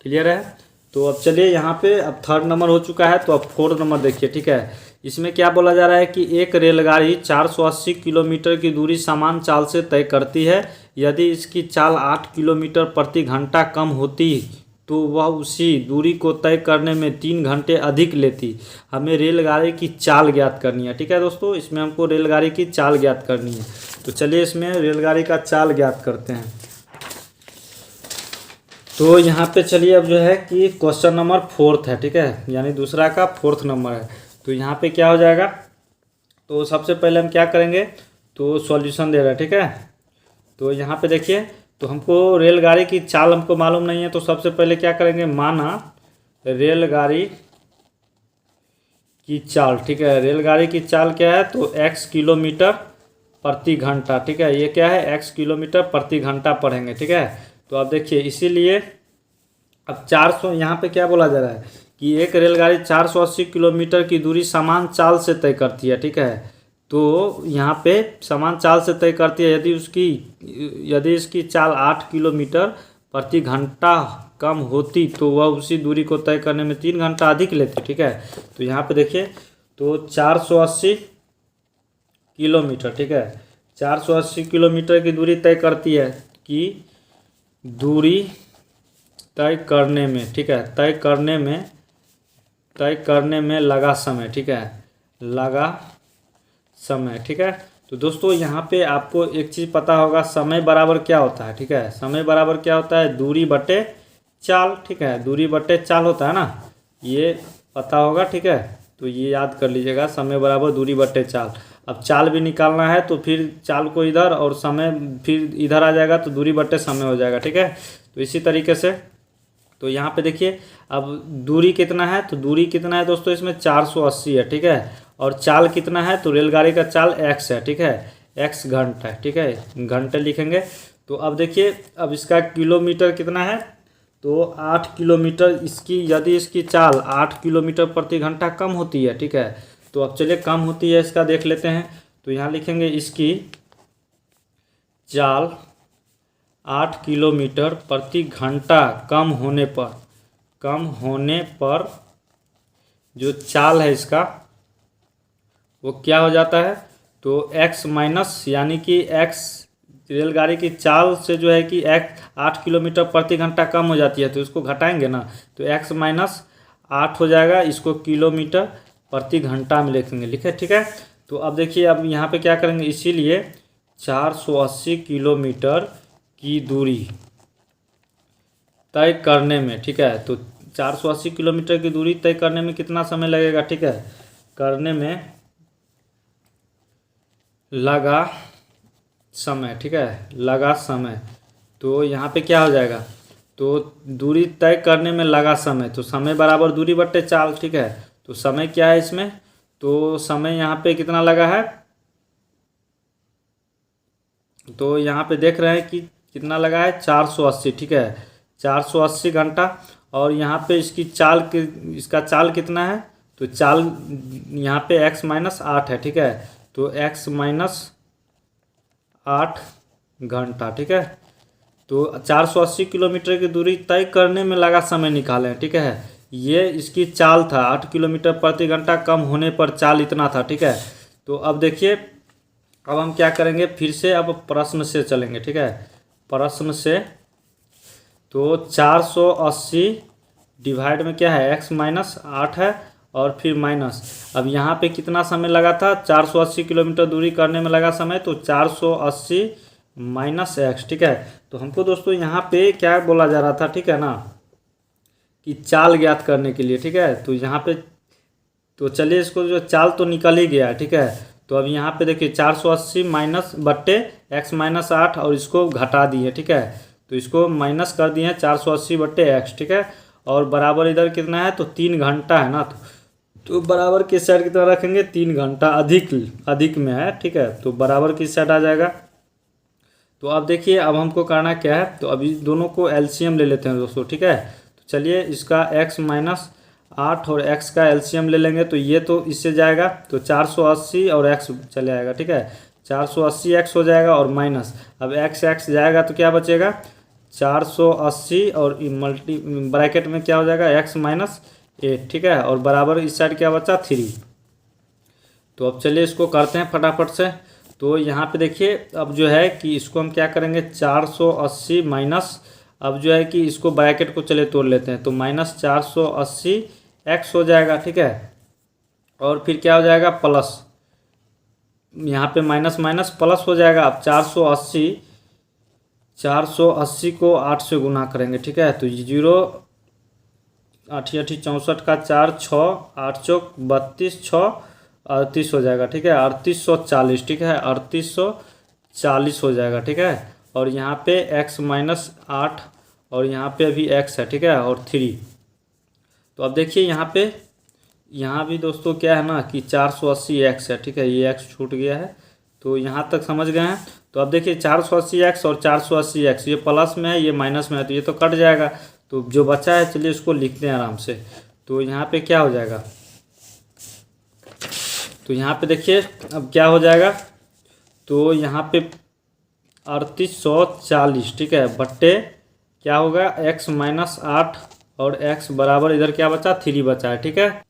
क्लियर है। तो अब चलिए यहाँ पे, अब 3rd नंबर हो चुका है, तो अब 4th नंबर देखिए, ठीक है। इसमें क्या बोला जा रहा है कि एक रेलगाड़ी 480 किलोमीटर की दूरी समान चाल से तय करती है। यदि इसकी चाल 8 किलोमीटर प्रति घंटा कम होती तो वह उसी दूरी को तय करने में 3 घंटे अधिक लेती। हमें रेलगाड़ी की चाल ज्ञात करनी है। ठीक है दोस्तों, इसमें हमको रेलगाड़ी की चाल ज्ञात करनी है। तो चलिए इसमें रेलगाड़ी का चाल ज्ञात करते हैं। तो यहाँ पे चलिए अब जो है कि क्वेश्चन नंबर 4 है। ठीक है, यानी दूसरा का 4 नंबर है। तो यहाँ पे क्या हो जाएगा, तो सबसे पहले हम क्या करेंगे, तो सॉल्यूशन दे रहा है। ठीक है, तो यहाँ पे देखिए, तो हमको रेलगाड़ी की चाल हमको मालूम नहीं है। तो सबसे पहले क्या करेंगे, माना रेलगाड़ी की चाल। ठीक है, रेलगाड़ी की चाल क्या है, तो x किलोमीटर प्रति घंटा। ठीक है, ये क्या है, x किलोमीटर प्रति घंटा पढ़ेंगे। ठीक है, तो अब देखिए, इसीलिए अब 400 यहाँ पे क्या बोला जा रहा है कि एक रेलगाड़ी 480 किलोमीटर की दूरी समान चाल से तय करती है। ठीक है, तो यहाँ पे समान चाल से तय करती है। यदि इसकी चाल 8 किलोमीटर प्रति घंटा कम होती तो वह उसी दूरी को तय करने में 3 घंटा अधिक लेती। ठीक है, तो यहाँ पे देखिए, तो 480 किलोमीटर। ठीक है, 480 किलोमीटर की दूरी तय करती है कि दूरी तय करने में, ठीक है, तय करने में लगा समय। ठीक है, लगा समय। ठीक है, तो दोस्तों यहाँ पे आपको एक चीज़ पता होगा, समय बराबर क्या होता है। ठीक है, समय बराबर क्या होता है, दूरी बटे चाल। ठीक है, दूरी बटे चाल होता है ना, ये पता होगा। ठीक है, तो ये याद कर लीजिएगा, समय बराबर दूरी बटे चाल। अब चाल भी निकालना है तो फिर चाल को इधर और समय फिर इधर आ जाएगा, तो दूरी बटे समय हो जाएगा। ठीक है, तो इसी तरीके से तो यहाँ पे देखिए, अब दूरी कितना है, तो दूरी कितना है दोस्तों, इसमें 480 है। ठीक है, और चाल कितना है, तो रेलगाड़ी का चाल x है। ठीक है, x घंटा है। ठीक है, घंटे लिखेंगे। तो अब देखिए, अब इसका किलोमीटर कितना है, तो 8 किलोमीटर। यदि इसकी चाल 8 किलोमीटर प्रति घंटा कम होती है। ठीक है, तो अब चलिए कम होती है इसका देख लेते हैं। तो यहाँ लिखेंगे इसकी चाल 8 किलोमीटर प्रति घंटा कम होने पर जो चाल है इसका वो क्या हो जाता है, तो x माइनस, यानी कि x रेलगाड़ी की चाल से जो है कि x 8 किलोमीटर प्रति घंटा कम हो जाती है, तो इसको घटाएंगे ना, तो x माइनस 8 हो जाएगा। इसको किलोमीटर प्रति घंटा में लिखेंगे। लिखे, ठीक है। तो अब देखिए, अब यहाँ पे क्या करेंगे, इसीलिए 480 किलोमीटर की दूरी तय करने में, ठीक है, तो 480 किलोमीटर की दूरी तय करने में कितना समय लगेगा, ठीक है, करने में लगा समय, ठीक है, लगा समय। तो यहाँ पे क्या हो जाएगा, तो दूरी तय करने में लगा समय, तो समय बराबर दूरी बट्टे चाल, ठीक है। तो समय क्या है इसमें, तो समय यहाँ पे कितना लगा है, तो यहाँ पे देख रहे हैं कि कितना लगा है, 480, ठीक है, 480 घंटा। और यहाँ पे इसका चाल कितना है, तो चाल यहाँ पे x माइनस 8 है, ठीक है, तो x माइनस 8 घंटा, ठीक है। तो 480 किलोमीटर की दूरी तय करने में लगा समय निकालें, ठीक है। ये इसकी चाल था, 8 किलोमीटर प्रति घंटा कम होने पर चाल इतना था, ठीक है। तो अब देखिए, अब हम क्या करेंगे, फिर से अब प्रश्न से चलेंगे, ठीक है, प्रश्न से। तो 480 डिवाइड में क्या है, x माइनस 8 है और फिर माइनस, अब यहाँ पे कितना समय लगा था, 480 किलोमीटर दूरी करने में लगा समय, तो 480 माइनस x, ठीक है। तो हमको दोस्तों यहाँ पे क्या बोला जा रहा था, ठीक है ना, कि चाल ज्ञात करने के लिए, ठीक है। तो यहाँ पे, तो चलिए इसको, जो चाल तो निकल ही गया, ठीक है। तो अब यहाँ पे देखिए 480 माइनस बट्टे x माइनस 8 और इसको घटा दिए, ठीक है, तो इसको माइनस कर दिए हैं 480 बट्टे x, ठीक है। और बराबर इधर कितना है, तो 3 घंटा है ना, तो बराबर किस साइड की तरह रखेंगे, 3 घंटा अधिक में है, ठीक है, तो बराबर किस साइड आ जाएगा। तो अब देखिए, अब हमको करना क्या है, तो अभी दोनों को एलसीएम ले लेते हैं दोस्तों, ठीक है। तो चलिए इसका x माइनस 8 और x का एलसीएम ले लेंगे, तो ये तो इससे जाएगा, तो 480 और x चले आएगा, ठीक है, 480 x हो जाएगा और माइनस, अब x जाएगा तो क्या बचेगा, 480 और मल्टी ब्रैकेट में क्या हो जाएगा, x माइनस 8, ठीक है, और बराबर इस साइड क्या बचा, 3, तो अब चलिए इसको करते हैं फटाफट से। तो यहाँ पे देखिए अब जो है कि इसको हम क्या करेंगे 480 माइनस, अब जो है कि इसको ब्रैकेट को चले तोड़ लेते हैं, तो -480 x हो जाएगा, ठीक है। और फिर क्या हो जाएगा प्लस, यहाँ पे माइनस माइनस प्लस हो जाएगा। अब 480 को 8 से गुना करेंगे, ठीक है। तो 0 8 8 64 का 4 6 8 चौक 32 6 38 हो जाएगा, ठीक है। 3840, ठीक है, 3840 हो जाएगा, ठीक है। और यहाँ पे x -8 और यहाँ पे अभी x है, ठीक है, और 3। तो अब देखिए यहाँ भी दोस्तों क्या है ना कि 480 x है, ठीक है, ये x छूट गया है। तो यहाँ तक समझ गए हैं। तो अब देखिए 480 x और 480 x, ये प्लस में है ये माइनस में है, तो ये तो कट जाएगा। तो जो बचा है चलिए इसको लिखते हैं आराम से। तो यहाँ पे क्या हो जाएगा, तो यहाँ पे देखिए अब क्या हो जाएगा, तो यहाँ पे 3840, ठीक है, बट्टे क्या होगा x -8 और x बराबर इधर क्या बचा 3 बचा है, ठीक है।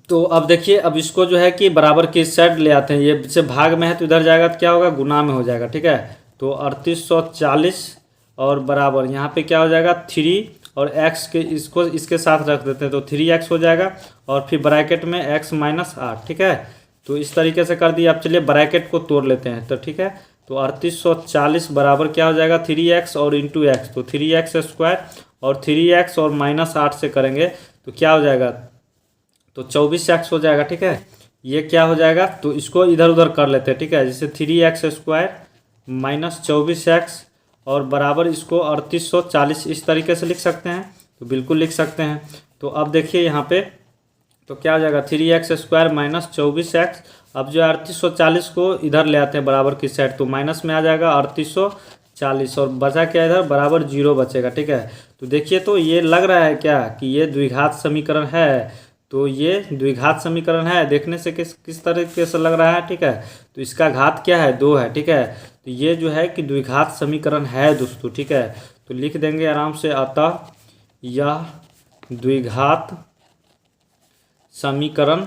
तो अब देखिए अब इसको जो है कि बराबर की साइड ले आते हैं, ये से भाग में है तो इधर जाएगा तो क्या होगा गुना में हो जाएगा, ठीक है। तो 3840 और बराबर यहाँ पे क्या हो जाएगा 3 और x के इसको इसके साथ रख देते हैं, तो 3x हो जाएगा और फिर ब्रैकेट में x -8, ठीक है। तो इस तरीके से कर दिया। अब चलिए ब्रैकेट को तोड़ लेते हैं, तो ठीक है। तो 3840 बराबर क्या हो जाएगा 3x और इंटू x, तो 3x² और 3x और -8 से करेंगे तो क्या हो जाएगा, तो 24x हो जाएगा, ठीक है। ये क्या हो जाएगा, तो इसको इधर उधर कर लेते हैं, ठीक है। जैसे 3x² -24x और बराबर इसको 3840 इस तरीके से लिख सकते हैं, तो बिल्कुल लिख सकते हैं। तो अब देखिए यहाँ पे तो क्या हो जाएगा 3x² -24x। अब जो 3840 को इधर ले आते हैं बराबर की साइड, तो माइनस में आ जाएगा 3840 और बचा क्या इधर बराबर 0 बचेगा, ठीक है। तो देखिए तो ये लग रहा है क्या कि ये द्विघात समीकरण है, तो ये द्विघात समीकरण है, देखने से किस तरीके से लग रहा है, ठीक है। तो इसका घात क्या है 2 है, ठीक है। तो ये जो है कि द्विघात समीकरण है दोस्तों, ठीक है। तो लिख देंगे आराम से, अतः यह द्विघात समीकरण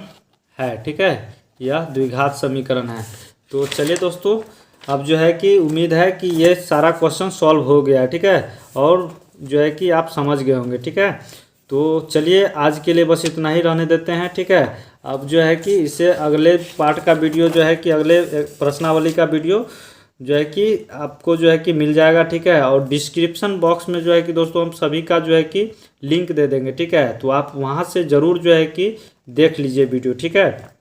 है, ठीक है, यह द्विघात समीकरण है। तो चलिए दोस्तों अब जो है कि उम्मीद है कि ये सारा क्वेश्चन सॉल्व हो गया है, ठीक है, और जो है कि आप समझ गए होंगे, ठीक है। तो चलिए आज के लिए बस इतना ही रहने देते हैं, ठीक है। अब जो है कि इसे अगले पार्ट का वीडियो जो है कि अगले प्रश्नावली का वीडियो जो है कि आपको जो है कि मिल जाएगा, ठीक है। और डिस्क्रिप्शन बॉक्स में जो है कि दोस्तों हम सभी का जो है कि लिंक दे देंगे, ठीक है। तो आप वहाँ से ज़रूर जो है कि देख लीजिए वीडियो, ठीक है।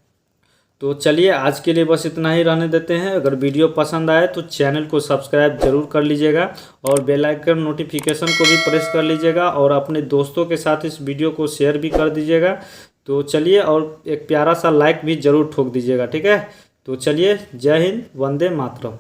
तो चलिए आज के लिए बस इतना ही रहने देते हैं। अगर वीडियो पसंद आए तो चैनल को सब्सक्राइब जरूर कर लीजिएगा और बेल आइकन नोटिफिकेशन को भी प्रेस कर लीजिएगा और अपने दोस्तों के साथ इस वीडियो को शेयर भी कर दीजिएगा। तो चलिए और एक प्यारा सा लाइक भी ज़रूर ठोक दीजिएगा, ठीक है। तो चलिए जय हिंद, वंदे मातरम।